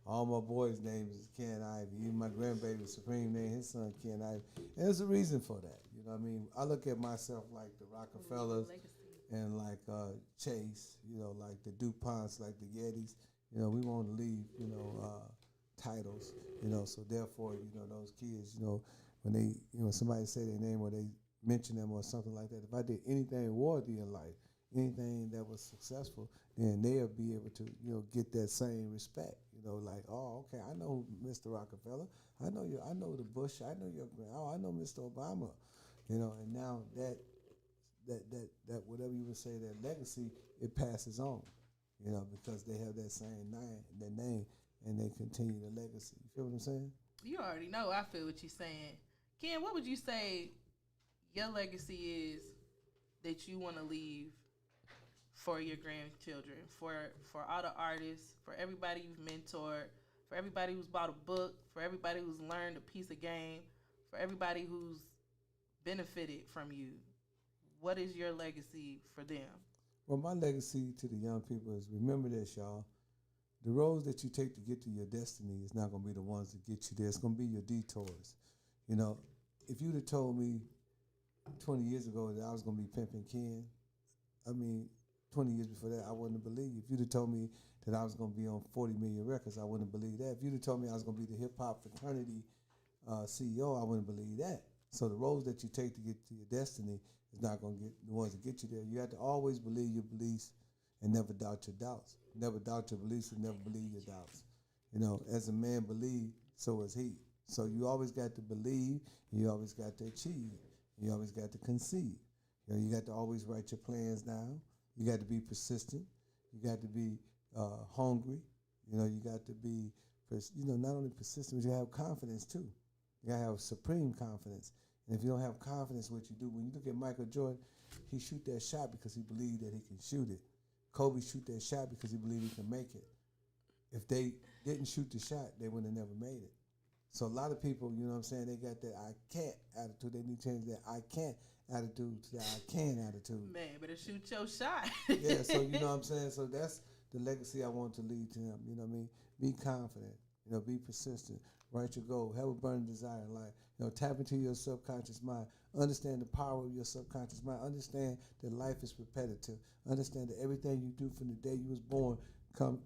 All my boys' names is Ken Ivy. Even my grandbaby Supreme name, his son Ken Ivy. And there's a reason for that. You know what I mean? I look at myself like the Rockefellers and like Chase, like the DuPonts, like the Yetis. We want to leave, titles, so therefore, those kids, when they, somebody say their name or they mention them or something like that, if I did anything worthy in life, anything that was successful, then they'll be able to, get that same respect. Like, oh, okay, I know Mr. Rockefeller, I know the Bush, I know I know Mr. Obama, and now that whatever you would say, that legacy, it passes on, because they have that same name, and they continue the legacy. You feel what I'm saying? You already know I feel what you're saying. Ken, what would you say your legacy is that you want to leave for your grandchildren, for all the artists, for everybody you've mentored, for everybody who's bought a book, for everybody who's learned a piece of game, for everybody who's benefited from you. What is your legacy for them? Well, my legacy to the young people is remember this, y'all. The roads that you take to get to your destiny is not going to be the ones that get you there. It's going to be your detours. You know, if you'd have told me 20 years ago that I was going to be Pimpen Ken, 20 years before that, I wouldn't have believed. If you'd have told me that I was going to be on 40 million records, I wouldn't have believed that. If you'd have told me I was going to be the Hip Hop Fraternity CEO, I wouldn't believe that. So the roads that you take to get to your destiny is not going to get the ones that get you there. You have to always believe your beliefs and never doubt your doubts. Never doubt your beliefs and never believe your doubts. You know, as a man believe, so is he. So you always got to believe, and you always got to achieve, and you always got to conceive. You know, you got to always write your plans down. You got to be persistent. You got to be hungry. You know, you got to be, not only persistent, but you have confidence too. You got to have supreme confidence. And if you don't have confidence in what you do, when you look at Michael Jordan, he shoot that shot because he believed that he can shoot it. Kobe shoot that shot because he believed he can make it. If they didn't shoot the shot, they would have never made it. So a lot of people, you know what I'm saying, they got that I can't attitude. They need to change that I can't attitude to that I can attitude. Man, better shoot your shot. Yeah, so you know what I'm saying? So that's the legacy I want to leave to him. You know what I mean? Be confident. You know, be persistent. Write your goal. Have a burning desire in life. You know, tap into your subconscious mind. Understand the power of your subconscious mind. Understand that life is repetitive. Understand that everything you do from the day you was born come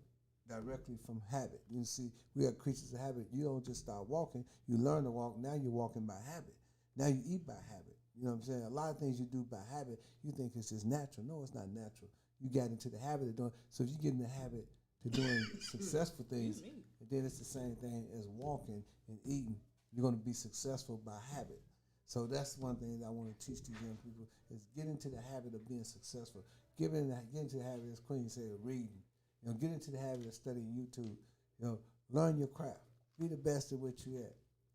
directly from habit. You see, we are creatures of habit. You don't just start walking. You learn to walk. Now you're walking by habit. Now you eat by habit. You know what I'm saying? A lot of things you do by habit, you think it's just natural. No, it's not natural. You got into the habit of doing. So if you get in the habit to doing successful things, and then it's the same thing as walking and eating. You're going to be successful by habit. So that's one thing that I want to teach these young people is get into the habit of being successful. Get into the habit, as Queen said, of reading. You know, get into the habit of studying YouTube. You know, learn your craft. Be the best at what you at.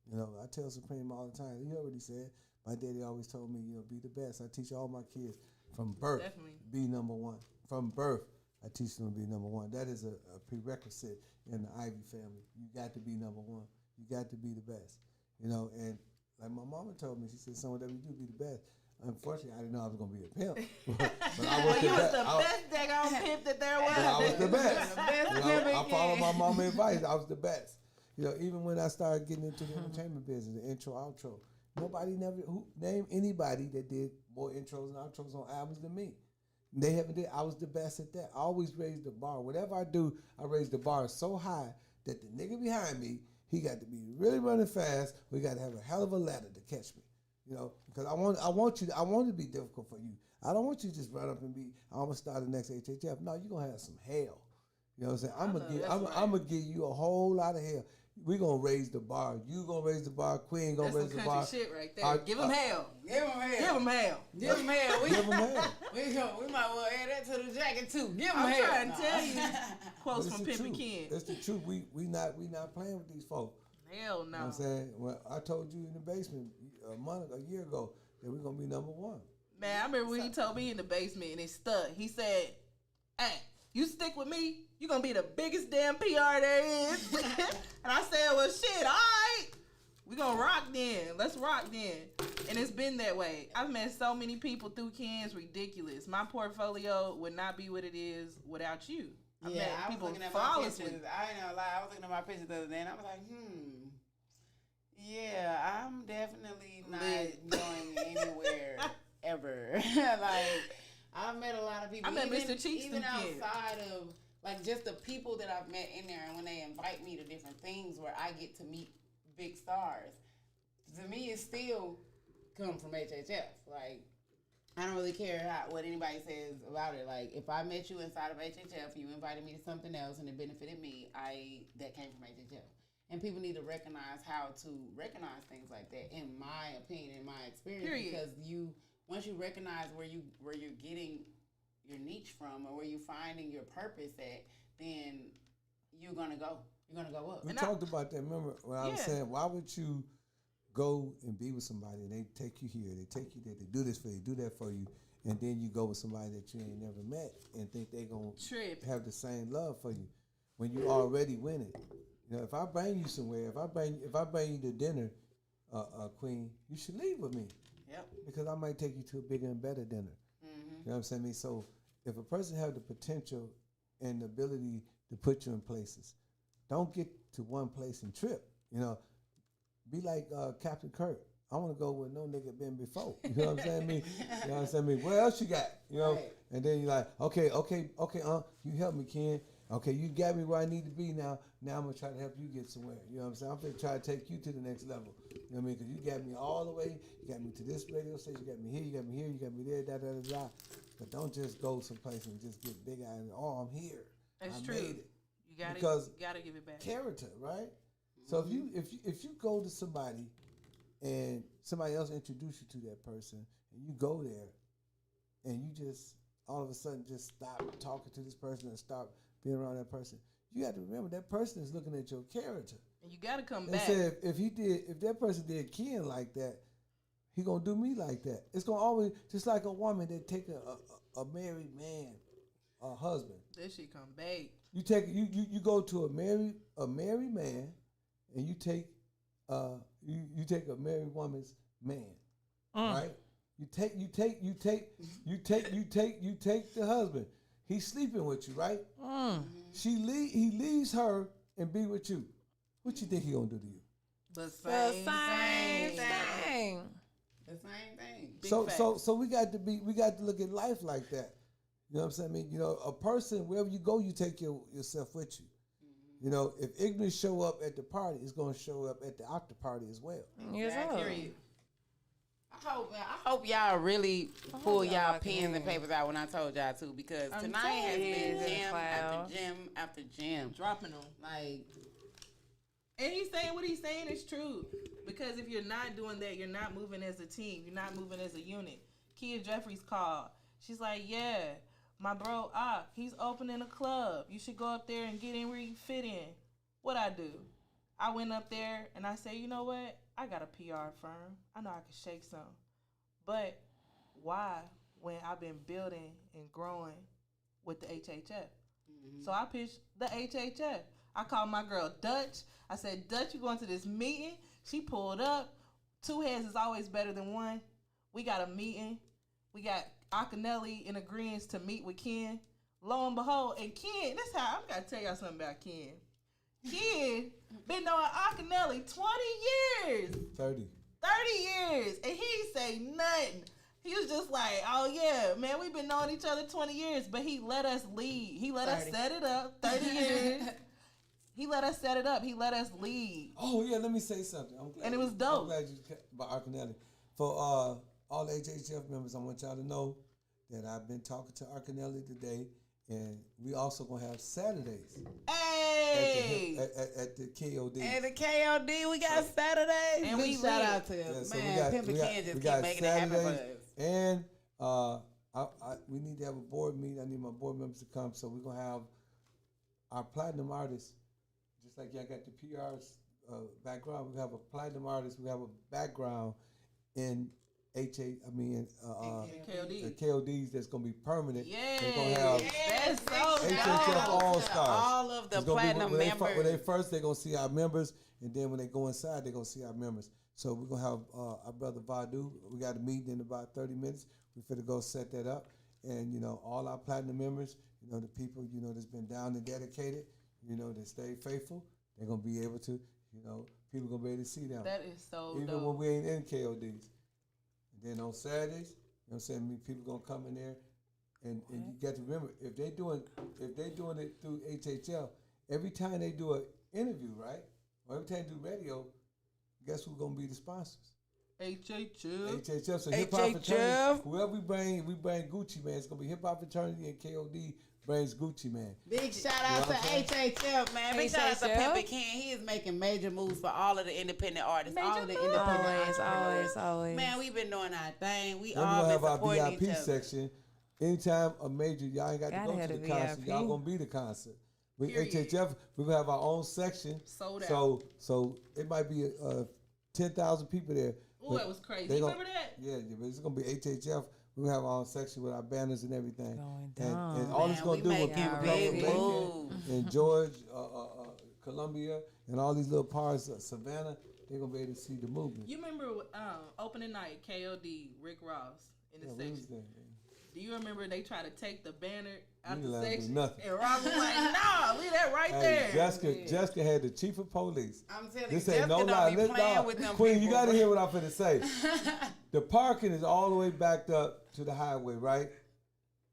You know, I tell Supreme all the time. He already said. My daddy always told me, you know, be the best. I teach all my kids from birth, be number one. From birth, I teach them to be number one. That is a prerequisite in the Ivy family. You got to be number one. You got to be the best. You know, and like my mama told me, she said, son, whatever you do, be the best. Unfortunately, I didn't know I was going to be a pimp. but I was you was the best daggone pimp that there was. But I was the best. The best I followed my mama's advice. I was the best. You know, even when I started getting into the entertainment business, the intro, outro, name anybody that did more intros and outros on albums than me. They haven't did. I was the best at that. I always raised the bar. Whatever I do, I raise the bar so high that the nigga behind me, he got to be really running fast. We got to have a hell of a ladder to catch me. You know, because I want it to be difficult for you. I don't want you to just run up and be, I'm gonna start the next HHF. No, you're gonna have some hell. You know what I'm saying? I'm gonna give you a whole lot of hell. We gonna raise the bar. You gonna raise the bar. Queen gonna raise the bar. That's some country shit right there. Give him hell. Give him hell. Give him hell. Give him hell. Give him hell. We might well add that to the jacket too. Give him hell. I'm trying to tell you. Quotes from Pimpen Ken. That's the truth. We not playing with these folks. Hell no. You know what I'm saying? Well, I told you in the basement a year ago that we're gonna be number one. Man, I remember when he told me in the basement and it stuck. He said, "Hey, you stick with me, you're gonna be the biggest damn PR there is." And I said, "Well, shit, all right. We gonna rock then. Let's rock then." And it's been that way. I've met so many people through Ken's ridiculous. My portfolio would not be what it is without you. I met people was looking at flawlessly. my pictures. I ain't gonna lie. I was looking at my pictures the other day and I was like, yeah, I'm definitely not going anywhere ever. Like, I've met a lot of people. I met Mr. Cheeks even outside of like just the people that I've met in there, and when they invite me to different things where I get to meet big stars, to me it still come from HHF. Like, I don't really care what anybody says about it. Like, if I met you inside of HHF, you invited me to something else and it benefited me, that came from HHF. And people need to recognize how to recognize things like that, in my opinion, in my experience. Period. Because once you recognize where you're getting your niche from or where you're finding your purpose at, then you're gonna go up. We talked about that. Remember when I was saying, why would you go and be with somebody and they take you here, they take you there, they do this for you, do that for you, and then you go with somebody that you ain't never met and think they gonna have the same love for you when you already winning. You know, if I bring you somewhere, if I bring you to dinner, Queen, you should leave with me. Yep. Because I might take you to a bigger and better dinner. You know what I'm saying? So if a person have the potential and the ability to put you in places, don't get to one place and trip. You know, be like Captain Kirk. I want to go where no nigga been before. You know what I'm saying? You know what I'm saying? What else you got? You know? Right. And then you're like, okay, you help me, Ken. Okay, you got me where I need to be now. Now I'm going to try to help you get somewhere. You know what I'm saying? I'm going to try to take you to the next level. You know what I mean? Because you got me all the way. You got me to this radio station. You got me here. You got me here. You got me there. Da, da, da, da. But don't just go someplace and just get big eyed and, oh, I'm here. That's I true. made it. You gotta give it back. Character, right? So if you go to somebody and somebody else introduce you to that person and you go there and you just all of a sudden just stop talking to this person and stop being around that person, you have to remember that person is looking at your character. And you gotta come they back. Said if that person did Ken like that, he gonna do me like that. It's gonna always just like a woman that take a married man, a husband. This shit come back. You go to a married man, and you take a married woman's man, right? You take the husband. He's sleeping with you, right? He leaves her and be with you. What you think he gonna do to you? The same thing. The same thing. So we got to look at life like that. You know what I'm saying? I mean, you know, a person, wherever you go, you take yourself with you. You know, if ignorance show up at the party, it's going to show up at the after party as well. Yes, period. I hope y'all really pull y'all pens and papers out when I told y'all to, because tonight has been gym after gym. Dropping them. Like, and he's saying what he's saying is true. Because if you're not doing that, you're not moving as a team. You're not moving as a unit. Kia Jeffries called. She's like, yeah, my bro, he's opening a club. You should go up there and get in where you fit in. What I do? I went up there and I said, you know what? I got a PR firm. I know I can shake some. But why when I've been building and growing with the HHF? So I pitched the HHF. I called my girl Dutch. I said, Dutch, you going to this meeting? She pulled up. 2 heads is always better than one. We got a meeting. We got Akinelli in agreement to meet with Ken. Lo and behold, and Ken, that's how I gotta tell y'all something about Ken. Ken been knowing Akinelli 20 years. 30 years. And he say nothing. He was just like, oh yeah, man, we've been knowing each other 20 years, but he let us lead. He let 30. Us set it up. 30 years. He let us set it up. He let us lead. Oh yeah, let me say something. And it was dope. I'm glad you about Akinelli. For all HHF members, I want y'all to know that I've been talking to Akinelli today, and we also gonna have Saturdays. Hey! At the KOD. And the KOD, we got Saturdays. And we shout out to Pimpen just keep making it happen for us. And we need to have a board meeting. I need my board members to come, so we're gonna have our platinum artists, just like y'all got the PR's background. We have a platinum artist. We have a background in KODs that's gonna be permanent. Yeah, they're gonna have that's so HHF All Stars. All of the platinum members. When they first, they're gonna see our members, and then when they go inside, they're gonna see our members. So we're gonna have our brother Vadu. We got a meeting in about 30 minutes. We're finna go set that up, and you know, all our platinum members, you know, the people, you know, that's been down and dedicated, you know, that stay faithful, they're gonna be able to, you know, people gonna be able to see them. That is so even dope. when we ain't in KODs. And then on Saturdays, you know what I'm saying, people gonna come in there, and you got to remember, if they doing it through HHL, every time they do an interview, right, or every time they do radio, guess who's gonna be the sponsors? HHF. So Hip Hop Fraternity, whoever we bring Gucci Man. It's gonna be Hip Hop Fraternity, and KOD brings Gucci Man. Big shout out to HHF, man. Big shout out to Pimpen Ken. He is making major moves for all of the independent artists. Always. Man, we've been doing our thing. We all been supporting each other. VIP section. Anytime a major, y'all ain't got to go to the concert. Y'all gonna be the concert. We HHF, we gonna have our own section. Sold out. So it might be 10,000 people there. Oh, that was crazy. You remember that? Yeah, but it's gonna be HHF. We're gonna have our own section with our banners and everything. Going down. And all it's gonna do when people come from Macon and George, Columbia, and all these little parts of Savannah, they're gonna be able to see the movement. You remember opening night, KOD, Rick Ross in the section. Do you remember they tried to take the banner out the section? And Ross was like, "No, leave that right there." Jessica had the chief of police. I'm telling this you, ain't Jessica no lie. don't be playing with them Queen, people. you gotta hear what I'm finna say. The parking is all the way backed up to the highway, right?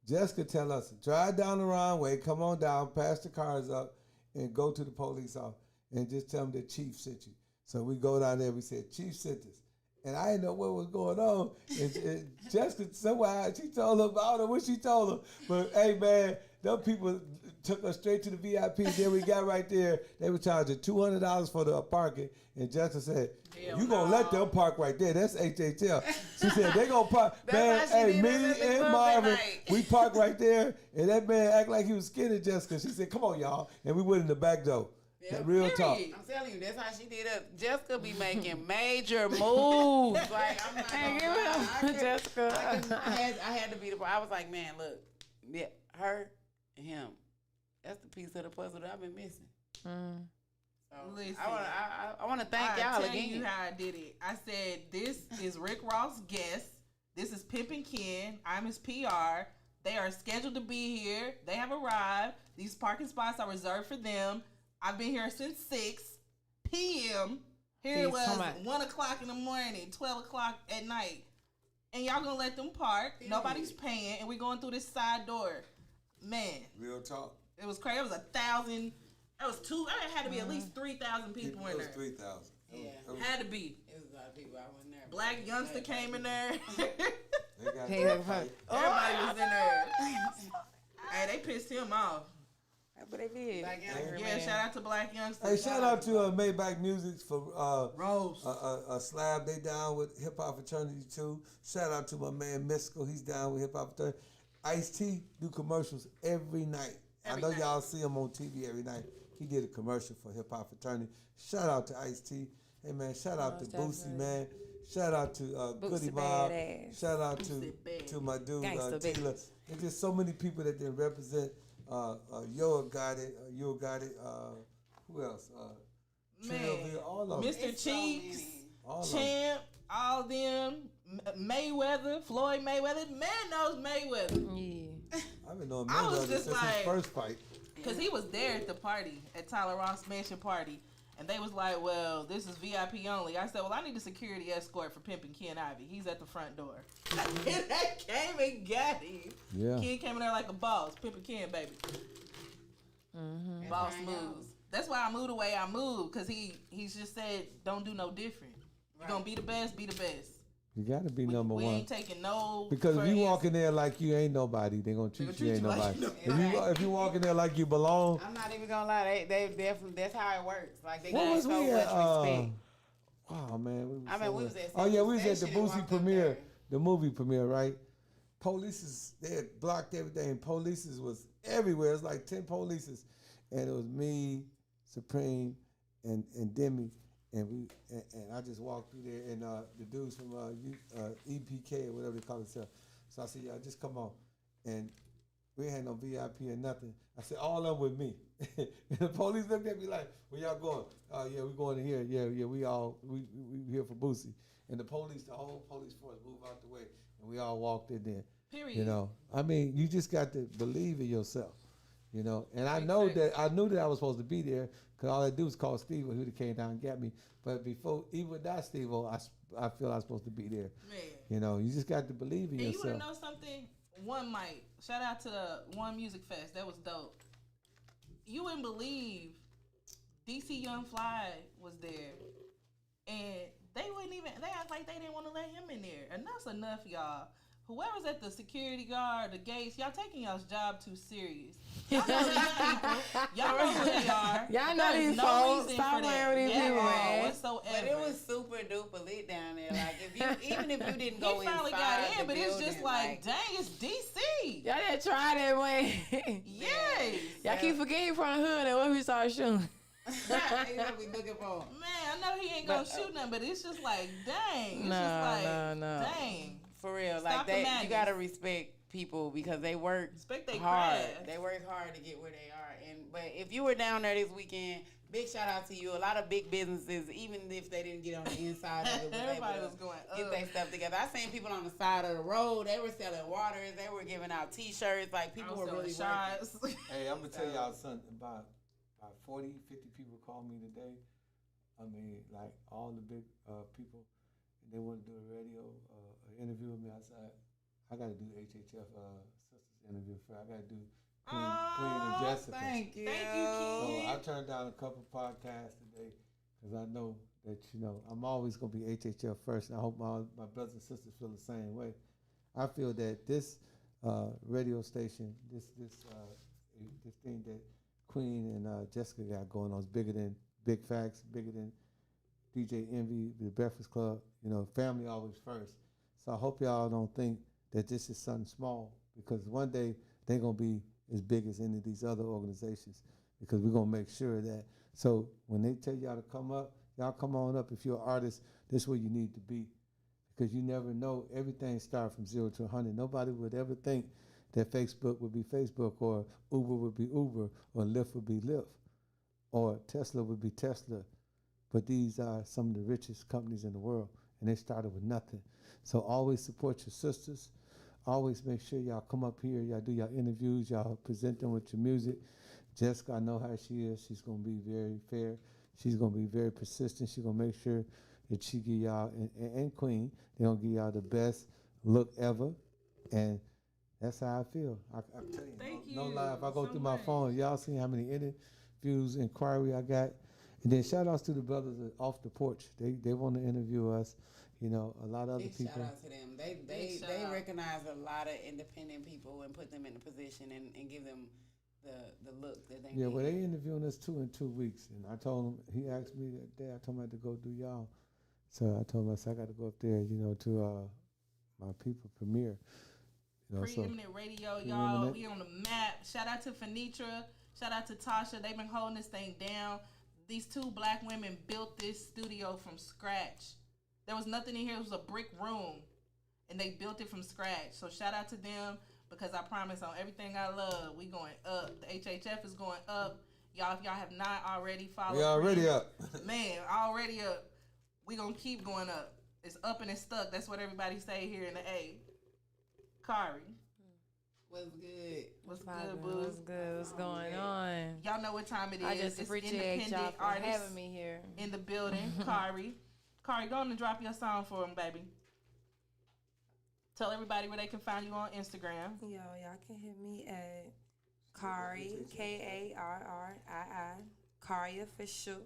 Jessica tell us, drive down the wrong way, come on down, pass the cars up, and go to the police office and just tell them the chief sent you. So we go down there, we said, Chief sent us. And I didn't know what was going on. And Jessica, somehow, she told them, I don't know what she told them. But hey, man, them people took us straight to the VIP. Then we got right there. They were charging $200 for the parking. And Jessica said, you going to let them park right there. That's HHL. She said, they going to park. Man, hey, me and Marvin, we parked right there. And that man act like he was scared of Jessica. She said, come on, y'all. And we went in the back door. Yep. Real talk. I'm telling you, that's how she did it. Jessica be making major moves. Like, I'm not gonna Jessica. I had to be the. I was like, man, look, yeah, her and him. That's the piece of the puzzle that I've been missing. So Listen, I want to thank y'all again. I'll tell you how I did it. I said, this is Rick Ross' guest. This is Pimpen Ken. I'm his PR. They are scheduled to be here. They have arrived. These parking spots are reserved for them. I've been here since 6 p.m. Here it was 1 o'clock in the morning, 12 o'clock at night. And y'all gonna let them park. Nobody's paying. And we're going through this side door. Man. Real talk. It was crazy. It was 1,000. It was two. It had to be at least 3,000 people in there. It was 3,000. Yeah. Had to be. It was a lot of people. I wasn't there. Black youngster came in there. Everybody was in there. Hey, they pissed him off. But they did. Yeah, shout out to Black Youngsters. Hey, shout out to Maybach Music for Rose. A slab. They down with Hip Hop Fraternity too. Shout out to my man Mystical. He's down with Hip Hop Fraternity. Ice-T do commercials every night. I know y'all see him on TV every night. He did a commercial for Hip Hop Fraternity. Shout out to Ice-T. Hey man, shout out to Boosie, man. Shout out to Goody Mob. Shout out to my dude Taylor. There's just so many people that didn't represent. Yo got it. Who else? Man, all of them. Mr. Cheeks, Champ, all of them. Mayweather, Floyd Mayweather. Man knows Mayweather. Yeah. I've been knowing Mayweather since his first fight. Because he was there at the party, at Tyler Ross Mansion party. And they was like, well, this is VIP only. I said, well, I need a security escort for Pimpen Ken Ivy. He's at the front door. And they came and got him. Yeah. Ken came in there like a boss. Pimpen Ken, baby. Boss moves. That's why I moved the way I moved. Because he's just said, don't do no different. You're going to be the best, be the best. You got to be number one. We ain't taking no. Because if you walk in there like you ain't nobody, they going to treat you ain't nobody. If you walk in there like you belong. I'm not even going to lie. They definitely, that's how it works. Like, they got so much respect. Wow, man. We was at we was at the Boosie premiere, the movie premiere, right? Police, they had blocked everything. Police was everywhere. It was like 10 police. And it was me, Supreme, and Demi. And I just walked through there, and the dudes from EPK or whatever they call themselves. So I said, y'all just come on. And we ain't had no VIP or nothing. I said, all of them with me. And the police looked at me like, where y'all going? Oh, yeah, we going in here. Yeah, we here for Boosie. And the whole police force moved out the way, and we all walked in there. Period. You know, I mean, you just got to believe in yourself. You know, and I knew that I was supposed to be there because all I do is call Steve, who came down and got me. But before, even without Steve, I feel I'm supposed to be there. Man. You know, you just got to believe in yourself. You want to know something? One mic. Shout out to the One Music Fest. That was dope. You wouldn't believe DC Young Fly was there. And they act like they didn't want to let him in there. Enough's enough, y'all. Whoever's at the security guard, the gates, y'all taking y'all's job too serious. Y'all know these people. Y'all know who they are. Y'all know these folks. Stop playing with these people, man. Whatsoever. But it was super duper lit down there. Like, even if you didn't go inside, he finally got in, but it's just like, dang, it's DC. Y'all didn't try that way. Yes. Y'all keep forgetting from the hood and when we start shooting. What we looking for? Man, I know he ain't gonna shoot nothing, but it's just like, dang. It's just like, dang. For real, Stop like you gotta respect people because they work respect they hard. craft. They work hard to get where they are. But if you were down there this weekend, Big shout out to you. A lot of big businesses, even if they didn't get on the inside of it, everybody was going get their stuff together. I seen people on the side of the road. They were selling waters. They were giving out T-shirts. Like people were really shots. Hey, I'm gonna tell y'all something. About 40, 50 people called me today. I mean, like all the big people, they want to do a radio interview with me. I said, I got to do HHF sisters interview for. I got to do Queen and Jessica. Thank you. So I turned down a couple podcasts today because I know that, I'm always going to be HHF first. And I hope my brothers and sisters feel the same way. I feel that this radio station, this thing that Queen and Jessica got going on is bigger than Big Facts, bigger than DJ Envy, the Breakfast Club. Family always first. So I hope y'all don't think that this is something small, because one day they're going to be as big as any of these other organizations, because we're going to make sure that. So when they tell y'all to come up, y'all come on up. If you're an artist, this is where you need to be, because you never know. Everything starts from 0 to 100. Nobody would ever think that Facebook would be Facebook, or Uber would be Uber, or Lyft would be Lyft, or Tesla would be Tesla. But these are some of the richest companies in the world, and they started with nothing. So always support your sisters. Always make sure y'all come up here, y'all do y'all interviews, y'all present them with your music. Jessica, I know how she is. She's going to be very fair. She's going to be very persistent. She's going to make sure that she give y'all, and Queen, they're going to give y'all the best look ever. And that's how I feel. I'm telling you, Thank no you lie. If I go so through my much. phone, y'all see how many interviews, inquiry I got. And then shout outs to the brothers off the porch. They want to interview us. A lot of other Big people. shout out to them. They recognize a lot of independent people and put them in a position and give them the look that they need. Yeah, well, they interviewing us 2 in 2 weeks, and I told him. He asked me that day. I told him I had to go do y'all, so I told him I got to go up there, to my people premiere. Preeminent radio, y'all. We on the map. Shout out to Finitra. Shout out to Tasha. They've been holding this thing down. These 2 black women built this studio from scratch. There was nothing in here. It was a brick room, and they built it from scratch. So shout out to them, because I promise on everything I love, we going up. The HHF is going up. Y'all, if y'all have not already followed, We already up. Man, already up. We gonna keep going up. It's up and it's stuck. That's what everybody say here in the A. Kari. What's good? What's good, boo? What's good? What's going on? Y'all know what time it is. I just It's appreciate y'all for artists having me here in the building. Kari, go on and drop your song for them, baby. Tell everybody where they can find you on Instagram. Yo, y'all can hit me at Kari, Karrii, Kari Official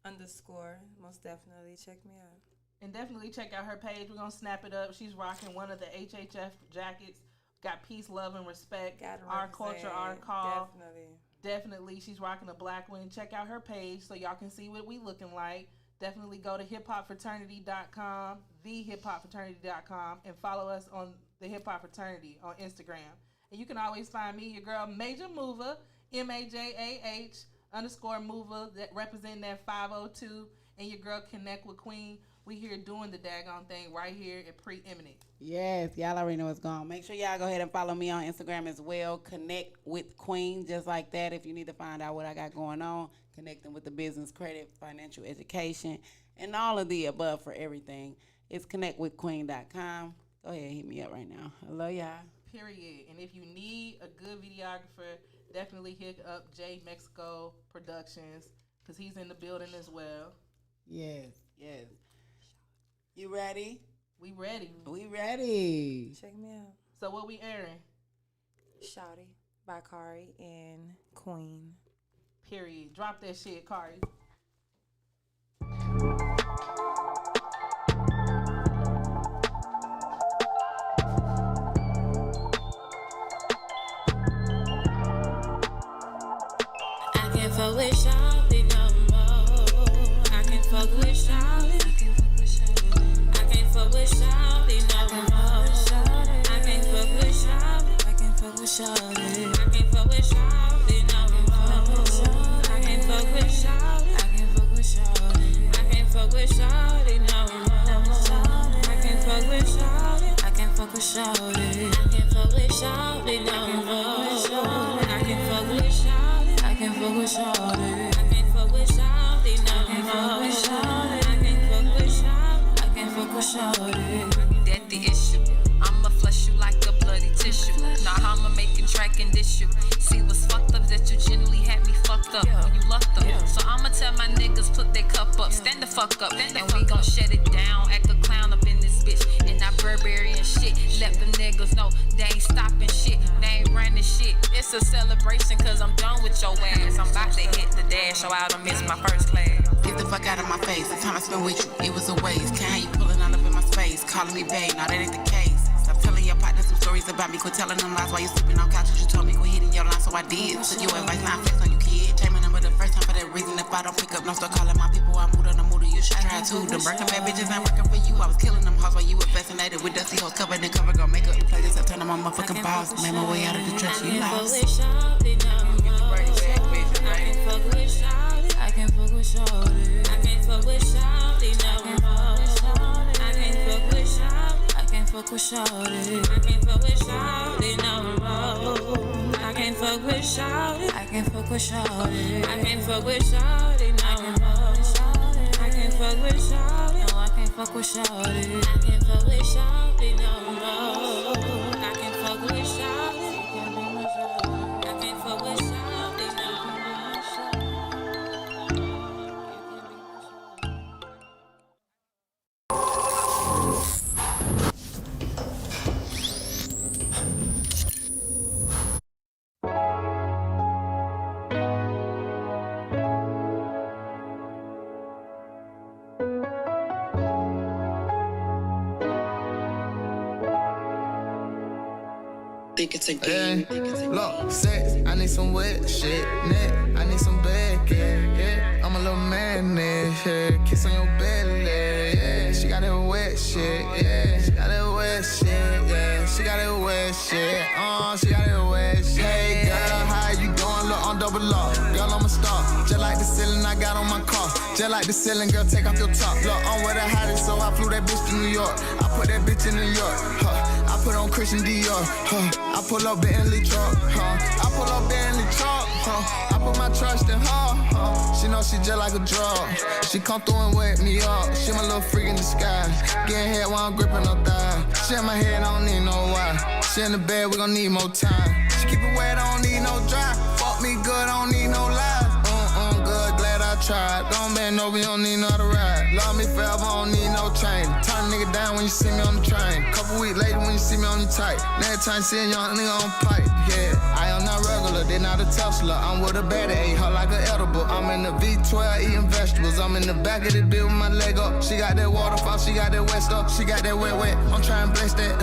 _. Most definitely check me out. And definitely check out her page. We're going to snap it up. She's rocking one of the HHF jackets. Got peace, love, and respect. Our culture, our call. Definitely. She's rocking a black one. Check out her page so y'all can see what we looking like. Definitely go to hiphopfraternity.com, thehiphopfraternity.com, and follow us on the Hip Hop Fraternity on Instagram. And you can always find me, your girl, Majah Moova, MAJAH _Moova, that representing that 502, and your girl Connect with Queen. We here doing the daggone thing right here at Preeminent. Yes, y'all already know what's going on. Make sure y'all go ahead and follow me on Instagram as well. Connect with Queen, just like that. If you need to find out what I got going on, connecting with the business, credit, financial education, and all of the above for everything. It's connectwithqueen.com. Go ahead, hit me up right now. I love y'all. Period. And if you need a good videographer, definitely hit up J Mexico Productions, because he's in the building as well. Yes. You ready? We ready. We ready. Check me out. So what we airing? Shawty by Kari and Queen. Period. Drop that shit, Kari. I can't fuck with Shawty no more. I can't fuck with Shawty. I can't fuck with Shawty no more. I can't fuck with Shawty. I can't fuck with Shawty. I can't fuck with Shawty no more. I can't fuck with Shawty. I can't fuck with Shawty. I can't fuck with Shawty no more. I can't fuck with Shawty. I can't fuck with Shawty. I can't fuck with Shawty no more. I can't fuck with Shawty. I can't fuck with Shawty. I can't fuck trust up when you lucked up. So I'ma tell my niggas put their cup up, stand the fuck up, and we gon' shut it down. Act a clown up in this bitch, and not Burberry and shit. Let them niggas know they ain't stopping shit, they ain't running shit. It's a celebration cause I'm done with your ass. I'm about to hit the dash, so I don't miss my first class. Get the fuck out of my face. The time I spent with you, it was a waste. Can't have you pulling all up in my space, calling me babe. No, that ain't the case. Stop telling your partner some stories about me. Quit telling them lies while you sleeping on couches. You told me quit hitting your line, so I did. Took your advice, now I flex on you, kid. Change my number the first time for that reason. If I don't pick up, don't start calling my people. I moved on the mood, you should try too. Them breaking bad bitches ain't working for you. I was killing them hoes while you were fascinated with dusty hoes covered in cover girl makeup. You play this, I turn on my motherfucking balls. Made my way out of the trench, you lost. I can't fuck with Shawty. I can't fuck with Shawty no more. I can't fuck with Shawty. I can't fuck with Shawty. I can't fuck with Shawty no more. I can't fuck with Shawty. I can't fuck with Shawty. I can't fuck with Shawty no more. I can't fuck with Shawty. No, I can't fuck with Shawty. I can't fuck with Shawty no more. I can't fuck with Shawty. I can't fuck with Shawty no more. Think it's a game. Look, sex, I need some wet shit. Neck, I need some back, yeah. I'm a little man, yeah. Kiss on your belly, yeah. She got that wet shit, yeah. She got that wet shit, yeah. She got that wet shit, she got that wet shit. Hey girl, how you doing? Look, on double lock. Girl, I'm a star. Just like the ceiling I got on my car. Just like the ceiling, girl, take off your top. Look, I'm where the hottest, so I flew that bitch to New York. I put that bitch in New York, I put on Christian Dior, I pull up Bentley truck, I pull up Bentley truck, I put my trust in her, she know she just like a drug. She come through and wake me up. She my little freak in disguise. Getting head while I'm gripping her thigh. She in my head, I don't need no why. She in the bed, we gon' need more time. She keep it wet, I don't need no dry. Fuck me good, I don't need no lies. Good, glad I tried. Don't bend over, you don't need no to ride. Love me forever, I don't need no chain. Turn a nigga down when you see me on the train. Couple weeks later when you see me on the tight. Next time see a young nigga on pipe, yeah. I am not regular, they not a Tesla. I'm with a baddie, ate her like an edible. I'm in the V12 eating vegetables. I'm in the back of the bill with my leg up. She got that waterfall, she got that wet stuff. She got that wet. I'm trying to bless that.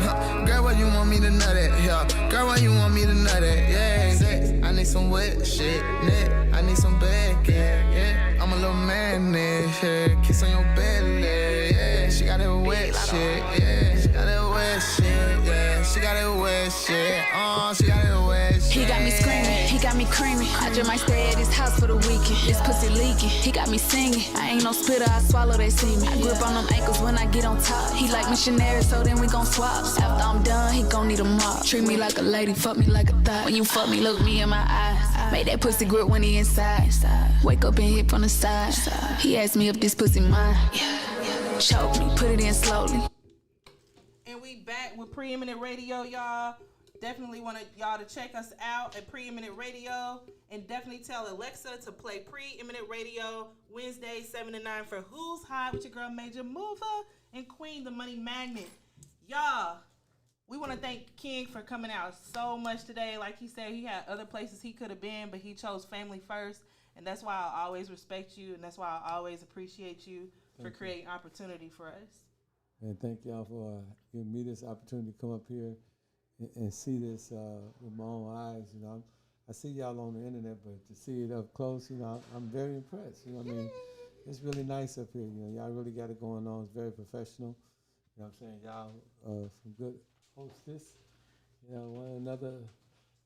Girl, where you want me to nut at? Yeah. Girl, where you want me to nut at? Yeah. Sex, I need some wet shit. Neck, I need some back, yeah. I'm a little man, yeah. Kiss on your belly, yeah. She got that wet shit, yeah. She got that wet shit, yeah. She got that wet shit, she got that wet shit. He got me screaming, he got me creaming. I just might stay at his house for the weekend. This pussy leaking, he got me singing. I ain't no spitter, I swallow, they see me. I grip on them ankles when I get on top. He like missionary, so then we gon' swap. After I'm done, he gon' need a mop. Treat me like a lady, fuck me like a thot. When you fuck me, look me in my eyes. Make that pussy grip when he inside. Wake up and hit from the side. He asked me if this pussy mine. Choke me, put it in slowly. And we back with Preeminent Radio, y'all. Definitely want y'all to check us out at Preeminent Radio. And definitely tell Alexa to play Preeminent Radio Wednesday, 7 to 9 for Who's Hot with your girl Majah, Moova, and Queen, the Money Magnet. Y'all, we want to thank King for coming out so much today. Like he said, he had other places he could have been, but he chose family first. And that's why I always respect you, and that's why I always appreciate you for creating opportunity for us. And thank y'all for giving me this opportunity to come up here and see this with my own eyes. You know, I see y'all on the internet, but to see it up close, you know, I'm very impressed. You know what I mean? It's really nice up here. You know, y'all really got it going on. It's very professional. You know what I'm saying? Y'all some good hostess. You know, one another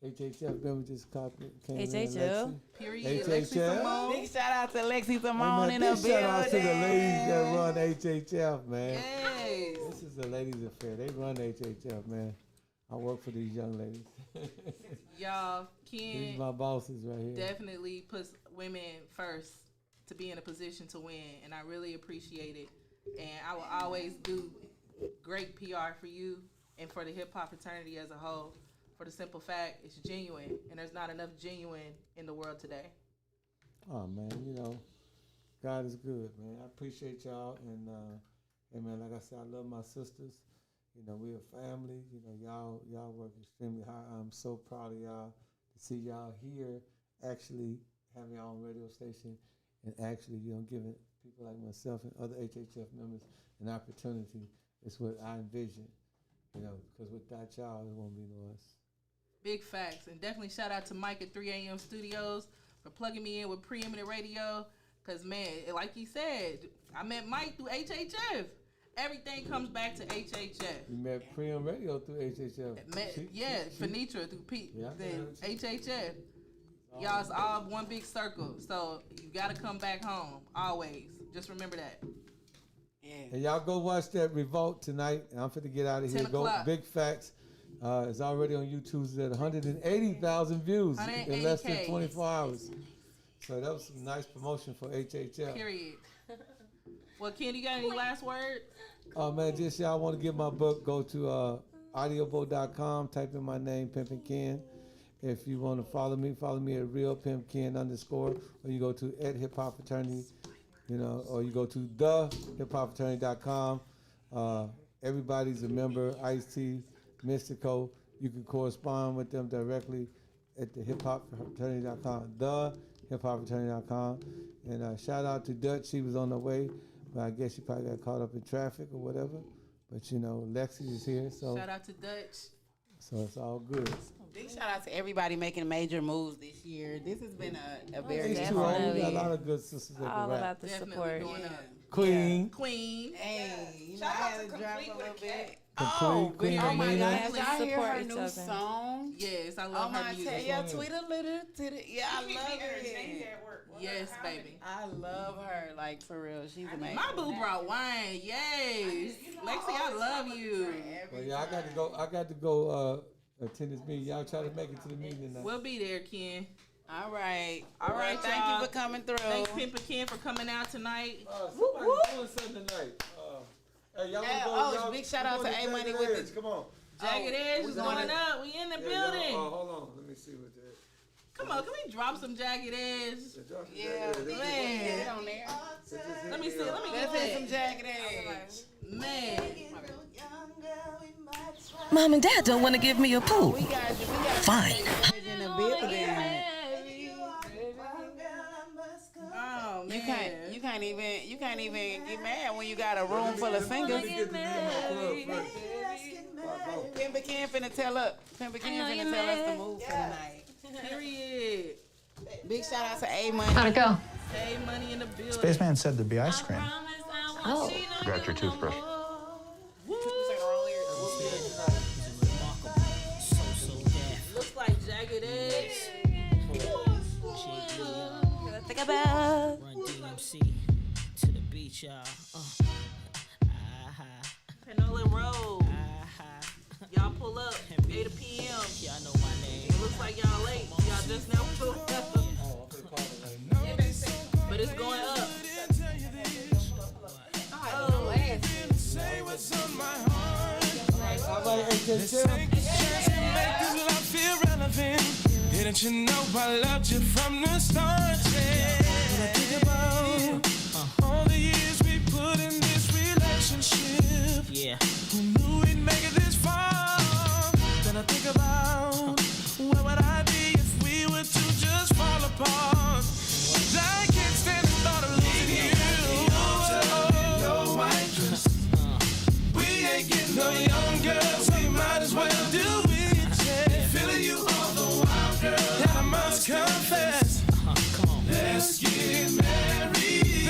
HHF member just came HHF. Period. HHF. Big shout out to Lexi Simone in the building. Shout out to the ladies that run HHF, man. Yes. This is the ladies' affair. They run HHF, man. I work for these young ladies. Y'all, Ken, these my bosses right here. Definitely puts women first to be in a position to win, and I really appreciate it. And I will always do great PR for you and for the Hip Hop Fraternity as a whole. For the simple fact, it's genuine, and there's not enough genuine in the world today. Oh man, you know, God is good, man. I appreciate y'all, and hey man, like I said, I love my sisters. You know, we're a family. You know, y'all work extremely hard. I'm so proud of y'all to see y'all here, actually having your own radio station, and actually, you know, giving people like myself and other HHF members an opportunity. It's what I envision, you know, because without y'all, there won't be no us. Big facts. And definitely shout out to Mike at 3 a.m. Studios for plugging me in with Preeminent Radio. Because, man, like he said, I met Mike through HHF. Everything comes back to HHF. You met Preeminent Radio through HHF. Finitra through HHF. Y'all's all one big circle. So you got to come back home, always. Just remember that. Yeah. And y'all go watch that Revolt tonight. And I'm finna get out of here. Go Big Facts. It's already on YouTube. It's at 180,000 views in less than 24 hours. So that was some nice promotion for HHL. Period. Well, Ken, you got any last words? Oh, man, just y'all want to get my book, go to audiobook.com, type in my name, Pimpen Ken. If you want to follow me at realpimpken_, or you go to Hip Hop Fraternity, you know, or you go to thehiphopfraternity.com. Everybody's a member, Ice-T, Mystico. You can correspond with them directly at thehiphopfraternity.com, thehiphopfraternity.com. And shout out to Dutch. She was on the way, but I guess she probably got caught up in traffic or whatever. But, you know, Lexi is here. So shout out to Dutch. So it's all good. Big shout out to everybody making major moves this year. This has been a very We got a lot of good sisters that all can rap. about the support. Queen. Hey, you know, I had to drop a little bit. Queen oh my Amina. gosh, y'all hear her new song? Yes, I love her music. Yeah, tweet a little to the, yeah, I love it. Yes, baby. I love her, like, for real. She's amazing. My boo brought wine. Yes. Lexi, I love you. Well, yeah, I got to go attend this meeting. Y'all try to make it to the meeting tonight. We'll be there, Ken. All right. Thank you for coming through. Thanks, Pimpen Ken, for coming out tonight. Somebody's doing something tonight. Hey, y'all big shout out to A Money with the. Come on. Jagged Edge is going up. We in the building. Hold on. Let me see what that. Come on, can we drop some Jagged Edge? Yeah, man. On there. Let me see. Let me Let's get hit some Jagged Edge. Man. Mom and Dad don't want to give me a poop. We got you. Fine. In the building. Oh man. You can't even get mad when you got a room full of singers. Pimpen Ken finna tell us the move for tonight. Period. Big shout out to A Money. How'd it go? A Money in the building. Spaceman said there'd be ice cream. Oh. Forgot your toothbrush. Looks like Jagged Edge. Think about Run DMC to the beach, y'all. Panola Road. Y'all pull up 8 p.m. Y'all know my name. It looks like y'all late. Y'all just now pulled up. But it's going up. Say what's on my heart. This ain't the chance to make this love feel relevant. Didn't you know I loved you from the start? Yeah. When I think about all the years we put in this relationship, Yeah. who knew we'd make it this far? Then I think about where would I be if we were to just fall apart? I can't stand the thought of losing you. Your white dress. We ain't getting no younger, so you might as well do it. Yeah. Feeling you on the wild girl, and I must confess. Let's get married.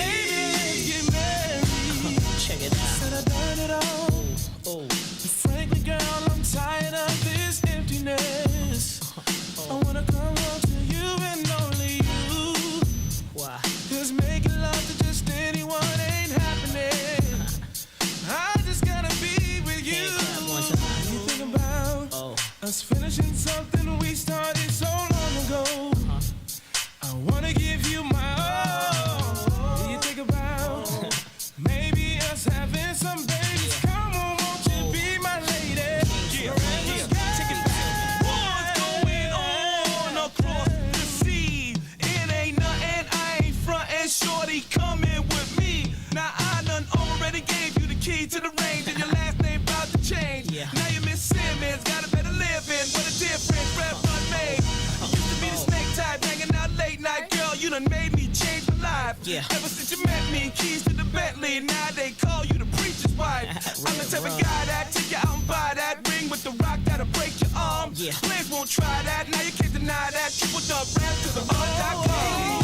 key to the range, and your last name about to change. Now you're Miss Simmons, got a better living. What a difference, rap one made. You used to be the snake type, hanging out late night, girl. You done made me change my life. Ever since you met me, keys to the Bentley. Now they call you the preacher's wife. I'm the type of guy that take you out and buy that ring with the rock that'll break your arm. Players won't try that, now you can't deny that. Triple dub rap to the bar.com.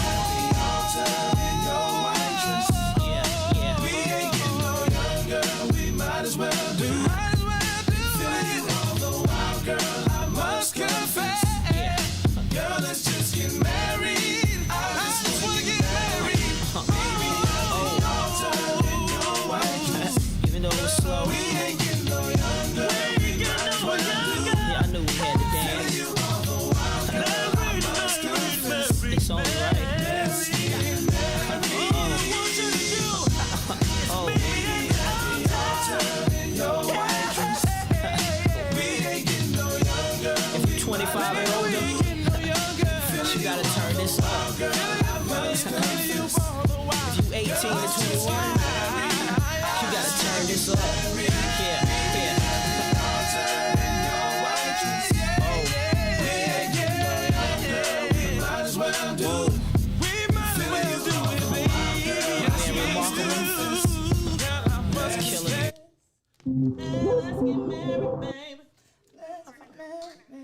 We ain't getting no younger, we might as well do. Feeling you all the while, girl, I must confess. Girl, let's just get married. I just wanna get married. Baby, you're the altar in your white. Even though it's slow, we ain't getting no younger. We might as well do. Yeah, I knew we had to dance. Feeling you all the while, girl, I must confess. It's all right. If you're 25 and older, you gotta turn this up. If you 18 to 21, you gotta turn this up. Let's get married, baby.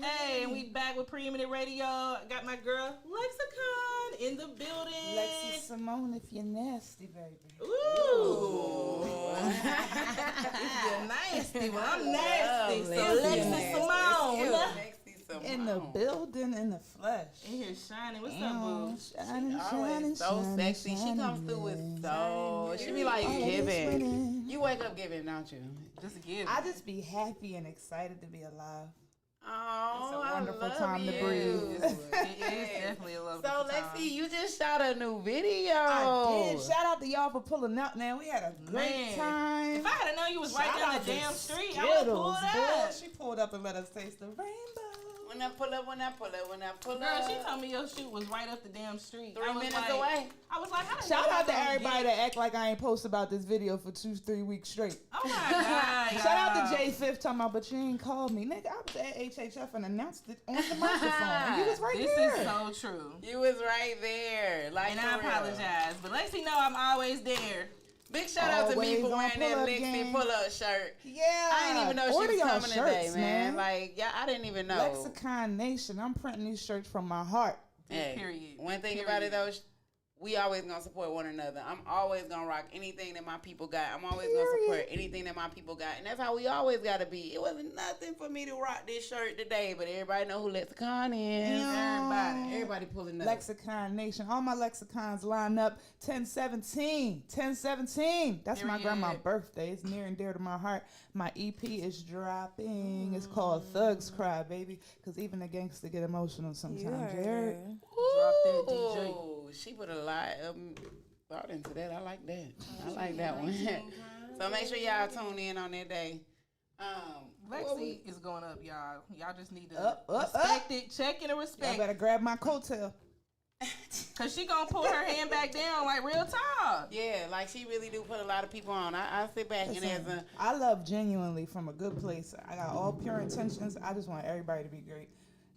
Hey, and we back with Preeminent Radio. I got my girl Lexicon in the building. Lexi Simone, if you're nasty, baby. Ooh. If you're nasty, well, I'm nasty. So Lexi Simone. In the building, in the flesh. In here shining. What's up, boo? Shining, so sexy. She comes through with so. She be like giving. You wake up giving, don't you? Just giving. I just be happy and excited to be alive. Oh, it's a wonderful time you. to breathe. It is definitely a lovely time. So Lexi, you just shot a new video. I did. Shout out to y'all for pulling up, man. We had a great time. If I had known you was right down the damn street, Skittles, I would have pulled up. She pulled up and let us taste the rainbow. When I pull up. Girl, she told me your shoot was right up the damn street. 3 minutes away. I was like, how did Shout out to everybody that act like I ain't post about this video for 2-3 weeks straight. Oh my God. Shout out to J Fifth talking about, but you ain't called me. Nigga, I was at HHF and announced it on the microphone. You was right there. This is so true. You was right there. Like, and I apologize. But Lexi know I'm always there. Big shout out to me for wearing that Lexi pull-up shirt. Yeah. I didn't even know she was coming shirts, today, man. Like, yeah, I didn't even know. Lexicon Nation. I'm printing these shirts from my heart. Hey, period. One thing about it, though, we always gonna support one another. I'm always gonna rock anything that my people got. I'm always gonna support anything that my people got. And that's how we always gotta be. It wasn't nothing for me to rock this shirt today, but everybody know who Lexicon is. Everybody pulling up. Lexicon Nation. All my lexicons line up. 10/17. 10/17. That's my grandma's birthday. It's near and dear to my heart. My EP is dropping. It's called Thugs Cry, baby. Because even the gangster get emotional sometimes. Drop that DJ. She put a lot thought into that. I like that. I like that one. So make sure y'all tune in on that day. Lexi is going up, y'all. Y'all just need to respect it. Check it and respect. I better grab my coattail. Cause she gonna pull her hand back down like real talk. Yeah, like she really do put a lot of people on. I sit back and as a I love genuinely from a good place. I got all pure intentions. I just want everybody to be great.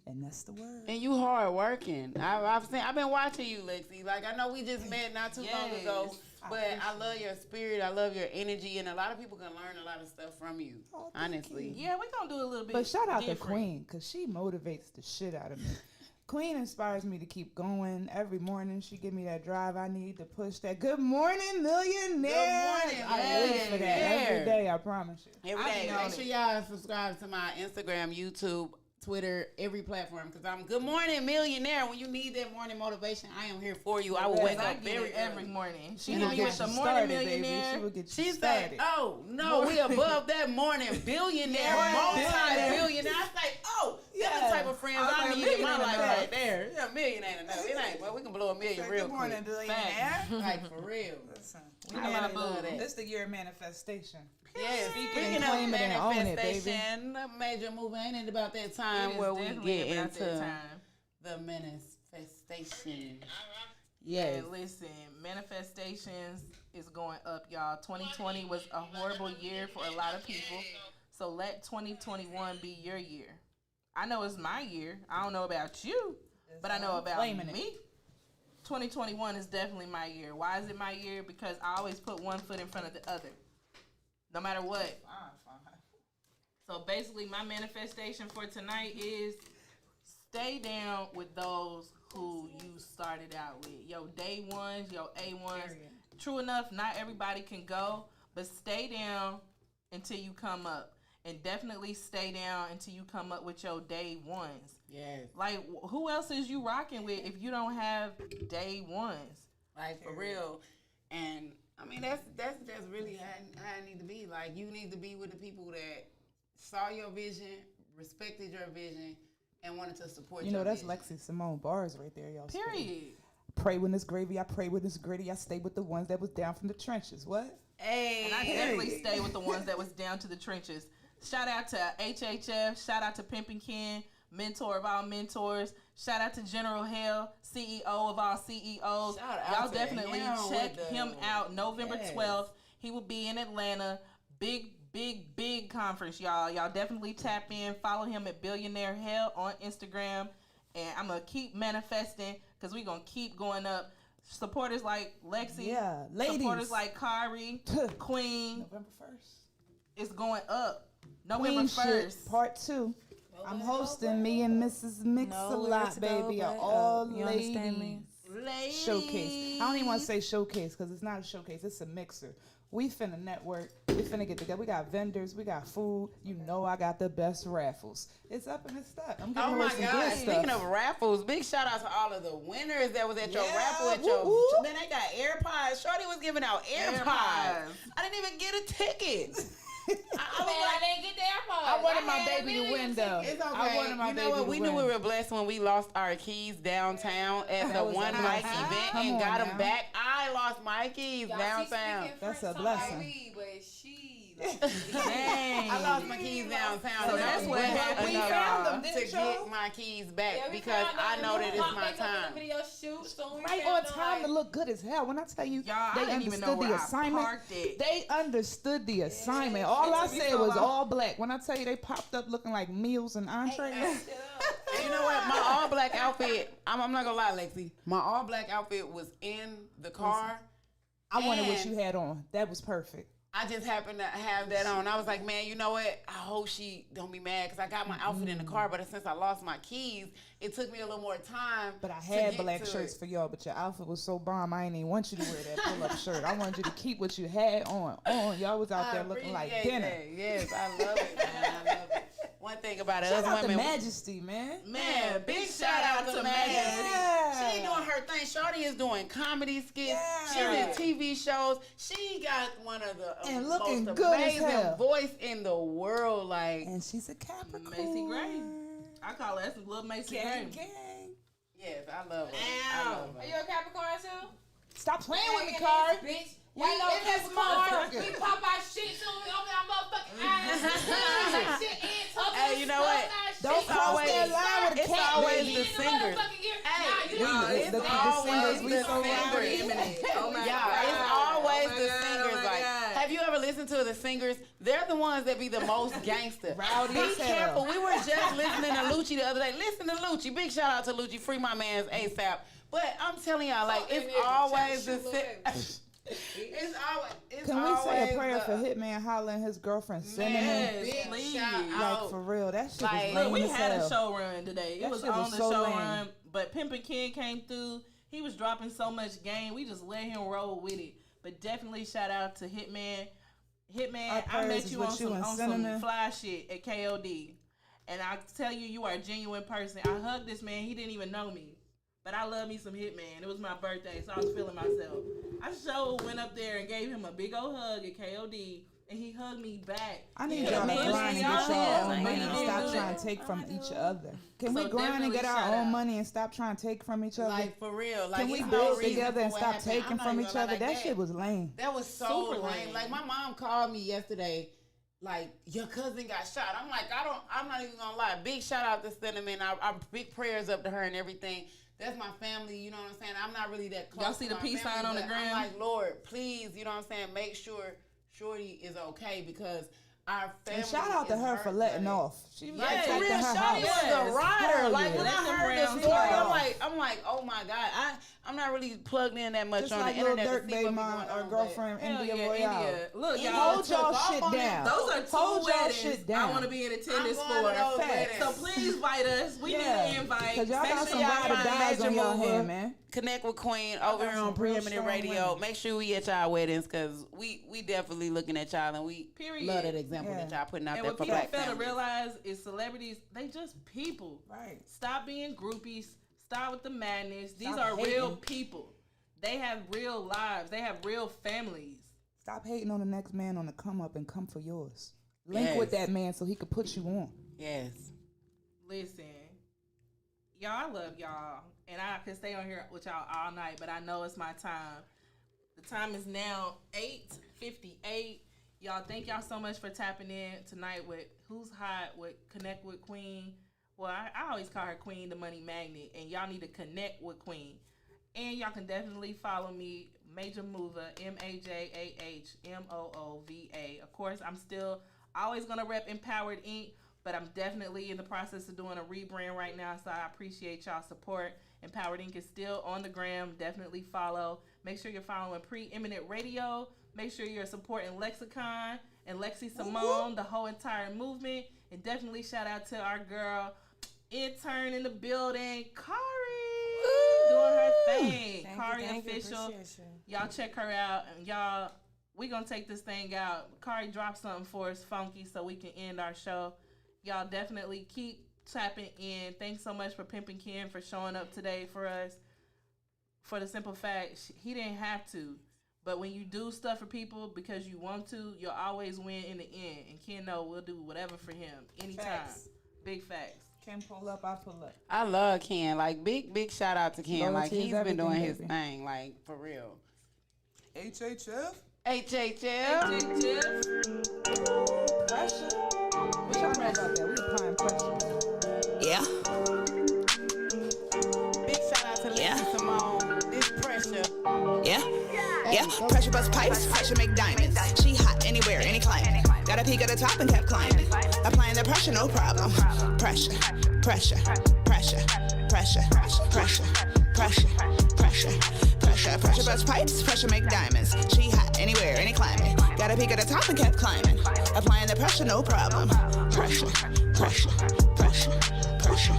And that's the word. And you hard working. I've been watching you, Lexi. Like I know we just met not too long ago, but I love your spirit. I love your energy, and a lot of people can learn a lot of stuff from you. Honestly. Yeah, we gonna do a little bit. But shout out to Queen, cause she motivates the shit out of me. Queen inspires me to keep going. Every morning she give me that drive I need to push that. Good morning, millionaire. Good morning. I live for that every day. I promise you. Every day. Make sure y'all subscribe to my Instagram, YouTube, Twitter, every platform, because I'm Good Morning Millionaire. When you need that morning motivation, I am here for you. I will wake up every morning. She hit me with the morning millionaire. She will get you She's started. like, oh no, we above that morning billionaire, multi-billionaire. I was like, oh, that's the type of friends I need in my life right there. Yeah, millionaire enough. It ain't, well, we can blow $1 million real quick. Good morning, billionaire. Like for real. Listen, I love that. This the year of manifestation. Yeah, speaking of manifestation, Majah Moova, ain't it about that time where we get into the manifestation? Yes. And listen, manifestations is going up, y'all. 2020 was a horrible year for a lot of people. So let 2021 be your year. I know it's my year. I don't know about you, but I know about me. 2021 is definitely my year. Why is it my year? Because I always put one foot in front of the other, no matter what. So basically, my manifestation for tonight is stay down with those who you started out with. Your day ones, your A1s. True enough, not everybody can go, but stay down until you come up. And definitely stay down until you come up with your day ones. Yes. Like, who else is you rocking with if you don't have day ones? Like, for real. And, I mean, that's just really how it need to be. Like, you need to be with the people that saw your vision, respected your vision, and wanted to support you. You know, that's Lexi Simone bars right there, y'all. Period. Pray when it's gravy, I pray when it's gritty. I stay with the ones that was down from the trenches. What? Hey. And I definitely stay with the ones that was down to the trenches. Shout out to HHF. Shout out to Pimpen, mentor of all mentors. Shout out to General Hell, CEO of all CEOs. Y'all definitely check him out November 12th. He will be in Atlanta. Big conference, y'all. Y'all definitely tap in. Follow him at Billionaire Hell on Instagram. And I'm going to keep manifesting because we're going to keep going up. Supporters like Lexi. Yeah, ladies. Supporters like Kari, Queen. November 1st. It's going up. November Queen 1st. Shit, part 2. I'm hosting me and Mrs. Mix-a-Lot, baby. An all ladies showcase. I don't even want to say showcase because it's not a showcase. It's a mixer. We finna network. We finna get together. We got vendors. We got food. You know I got the best raffles. It's up and it's stuck. I'm giving away some good stuff. Speaking of raffles, big shout out to all of the winners that was at your raffle. Then they got AirPods. Shorty was giving out AirPods. I didn't even get a ticket. I didn't get the AirPods. I wanted my baby to win, though. It's okay. I wanted my you know baby what? to We win. knew we were blessed when we lost our keys downtown at the One Mic event and got them back. I lost my keys downtown. That's a blessing. Dang. I lost my keys downtown. So that's what happened. We found them to get my keys back because I know that it's my time. Right on time to look good as hell. When I tell you, they understood the assignment. They understood the assignment. All I said was all black. When I tell you, they popped up looking like meals and entrees. And you know what? My all black outfit, I'm not gonna lie, Lexi. My all black outfit was in the car. I wanted what you had on. That was perfect. I just happened to have that on. I was like, man, you know what? I hope she don't be mad because I got my outfit in the car, but since I lost my keys, it took me a little more time. But I had black shirts for y'all, but your outfit was so bomb, I ain't even want you to wear that pull-up shirt. I wanted you to keep what you had on. Y'all was out there looking like dinner. Yes, I love it, man. I love it. One thing about it, shout us out women, to Majesty, man. Man, big shout out to Majesty. Yeah. She ain't doing her thing. Shorty is doing comedy skits. Yeah. She did TV shows. She got one of the and looking most good amazing as hell. voice in the world. Like, and she's a Capricorn. Macy Gray. I call her little Macy Gray. Yes, I love her. Are you a Capricorn too? Stop playing with me, Card. Bitch. We know this smart. We pop our shit soon. We open our motherfucking eyes. Hey, you know what? Don't cross that line with a cat. It's always the singers. Hey, the singers. We so rowdy. Oh my God. It's always the singers. Like, have you ever listened to the singers? They're the ones that be the most gangster. Rowdy Be as hell. careful. We were just listening to Lucci the other day. Listen to Lucci. Big shout out to Lucci. Free my man's ASAP. But I'm telling y'all, like, it's always the It's always. Can we say a prayer for Hitman Holla and his girlfriend Cinnamon? Please. Like, for real, that shit was lame Look, we as had hell. a show run today. It was on the show run, but Pimpen came through. He was dropping so much game. We just let him roll with it. But definitely shout out to Hitman. I met you on some fly shit at KOD. And I tell you, you are a genuine person. I hugged this man. He didn't even know me. But I love me some Hitman. It was my birthday, so I was feeling myself. I went up there and gave him a big old hug at KOD, and he hugged me back. I need y'all to grind and get your own money and stop trying to take from each other. Can we grind and get our own money and stop trying to take from each other? Like, for real. Like, can we build together and stop taking from each other? That shit was lame. That was so lame. Like, my mom called me yesterday. Like, your cousin got shot. I'm like, I'm not even gonna lie. Big shout out to Cinnamon. I big prayers up to her and everything. that's my family, you know what I'm saying? I'm not really that close. Y'all see to the my peace family, sign on the but ground? I'm like, Lord, please, you know what I'm saying? Make sure Shorty is okay because our family. And shout out to her for letting off. She was Like, for protecting real, her Shorty house. was a rider. Hell Like yeah. when I Let them heard this rounds story, fly. I'm like, oh my God. I'm not really plugged in that much Just on like the Lil internet Durk to see baby what be mom going or on, girlfriend Hell India yeah, Royale. India. Look, y'all Hold took y'all off shit on down. Those are two Hold y'all weddings shit down. I want to be in attendance I'm going to those for. weddings. So please invite us. We need an invite. Because y'all Make got sure some y'all ride or find dies Majah on your Moova. hand, man. Connect with Queen over here on Preeminent Radio. Make sure we at y'all weddings because we definitely looking at y'all and we love that example that y'all putting out And there what for people black fail to families. realize is celebrities, they just people. Right. Stop being groupies. Stop with the madness. These Stop are real hating. people. They have real lives. They have real families. Stop hating on the next man on the come up and come for yours. Link with that man so he could put you on. Yes. Listen, y'all, I love y'all. And I could stay on here with y'all all night, but I know it's my time. The time is now 8:58. Y'all, thank y'all so much for tapping in tonight with Who's Hot with Connect with Queen. Well, I always call her Queen the Money Magnet, and y'all need to connect with Queen. And y'all can definitely follow me, Majah Moova, MAJAHMOOVA. Of course, I'm still always going to rep Empowered Inc., but I'm definitely in the process of doing a rebrand right now, so I appreciate y'all's support. Empowered Inc. is still on the gram. Definitely follow. Make sure you're following Preeminent Radio. Make sure you're supporting Lexicon and Lexi Simone, the whole entire movement. And definitely shout out to our girl, intern in the building, Kari, doing her thing. Kari Official. Y'all check her out. And y'all, we going to take this thing out. Kari dropped something for us funky so we can end our show. Y'all definitely keep tapping in. Thanks so much for Pimpen Ken for showing up today for us. For the simple fact, he didn't have to. But when you do stuff for people because you want to, you'll always win in the end. And Ken know we'll do whatever for him anytime. Facts. Big facts. Ken pull up, I pull up. I love Ken. Like, big shout out to Ken. Like, Loyalty is he's been doing everything, his baby. thing, like, for real. HHF? HHF. Pressure. What y'all know about that? We applying pressure. Yeah. Big shout out to Lexi Simone. This pressure. Yeah. Yeah, pressure bust pipes, pressure make diamonds. She hot anywhere, any climate. Got a peak at the top and kept climbing. Applying the pressure, no problem. Pressure, pressure, pressure, pressure, pressure, pressure, pressure, pressure, pressure bust pipes, pressure make diamonds. She hot anywhere, any climate. Got a peak at the top and kept climbing. Applying the pressure, no problem. Pressure, pressure, pressure, pressure,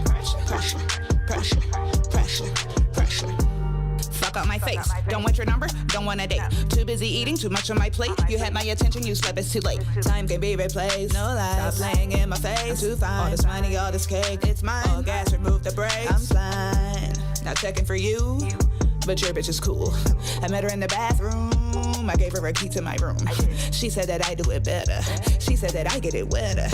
pressure, pressure, pressure, pressure. Fuck out my face. Don't want your number, don't want a date. Too busy eating, too much on my plate. You had my attention, you slept, it's too late. Time can be replaced, no lies. Stop laying in my face. I'm too fine. All this money, all this cake, it's mine. All gas, remove the brakes. I'm fine. Not checking for you, but your bitch is cool. I met her in the bathroom. I gave her a key to my room. She said that I do it better. She said that I get it wetter.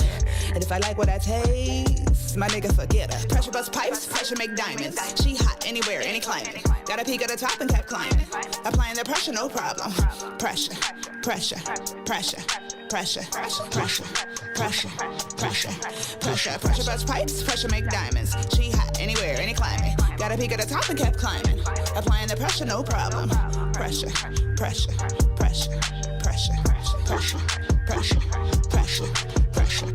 And if I like what I taste, my nigga forget her. Pressure bust pipes, pressure make diamonds. She hot anywhere, any climate. Got a peak at the top and kept climbing. Applying the pressure, no problem. Pressure, pressure, pressure, pressure, pressure, pressure, pressure, pressure, pressure bust pipes, pressure make diamonds. She hot anywhere, any climate. Got a peak at the top and kept climbing. Applying the pressure, no problem. Pressure, pressure, pressure, pressure, pressure, pressure, pressure, pressure.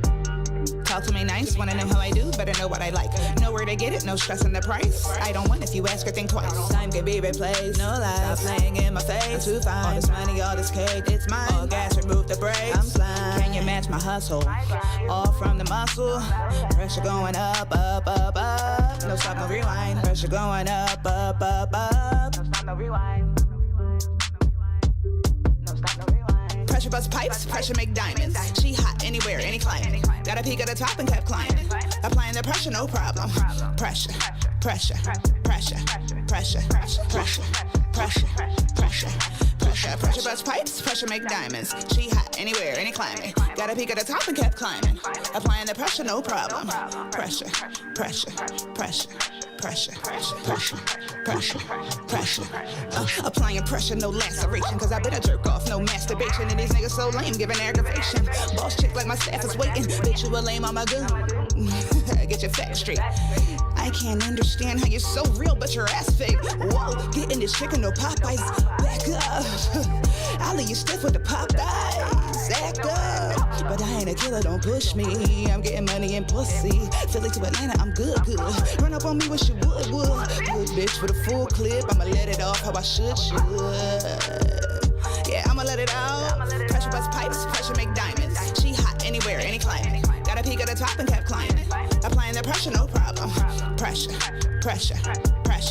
Talk to me nice, wanna know how I do, better know what I like. Know where to get it, no stress on the price. I don't want if you ask or think twice. Time can be replaced, no lies. Stop laying in my face, I'm too fine. All this money, all this cake, it's mine. All gas, remove the brakes. I'm flying. Can you match my hustle? All from the muscle. Pressure going up, up, up, up. No stop, no rewind. Pressure going up, up, up, up. No stop, no rewind. Pressure bust pipes, pressure make diamonds. She hot anywhere, any climate. Got a peak at the top and kept climbing. Applying the pressure, no problem. Pressure, pressure, pressure, pressure, pressure, pressure, pressure, pressure, pressure bust pipes, pressure make diamonds. She hot anywhere, any climate. Got a peak at the top and kept climbing. Applying the pressure, no problem. Pressure, pressure, pressure. Pressure, pressure, pressure, pressure. Applying pressure, no laceration. Cause I better jerk off, no masturbation. And these niggas so lame, giving aggravation. Boss chick like my staff is waiting. Bitch, you a lame, I'm a goon. Get your facts straight. I can't understand how you're so real, but your ass fake. Whoa, getting this chicken, no Popeyes. Back up. I'll leave you stiff with the Popeyes. Act up. But I ain't a killer, don't push me. I'm getting money and pussy. Philly to Atlanta, I'm good. Run up on me, wish you would. Good bitch with a full clip. I'ma let it off how I should. Yeah, I'ma let it out. Pressure bust pipes, pressure make diamonds. She hot anywhere, any climate. Gotta peek at the top and kept climbing. Applying the pressure, no problem. Pressure, pressure, pressure.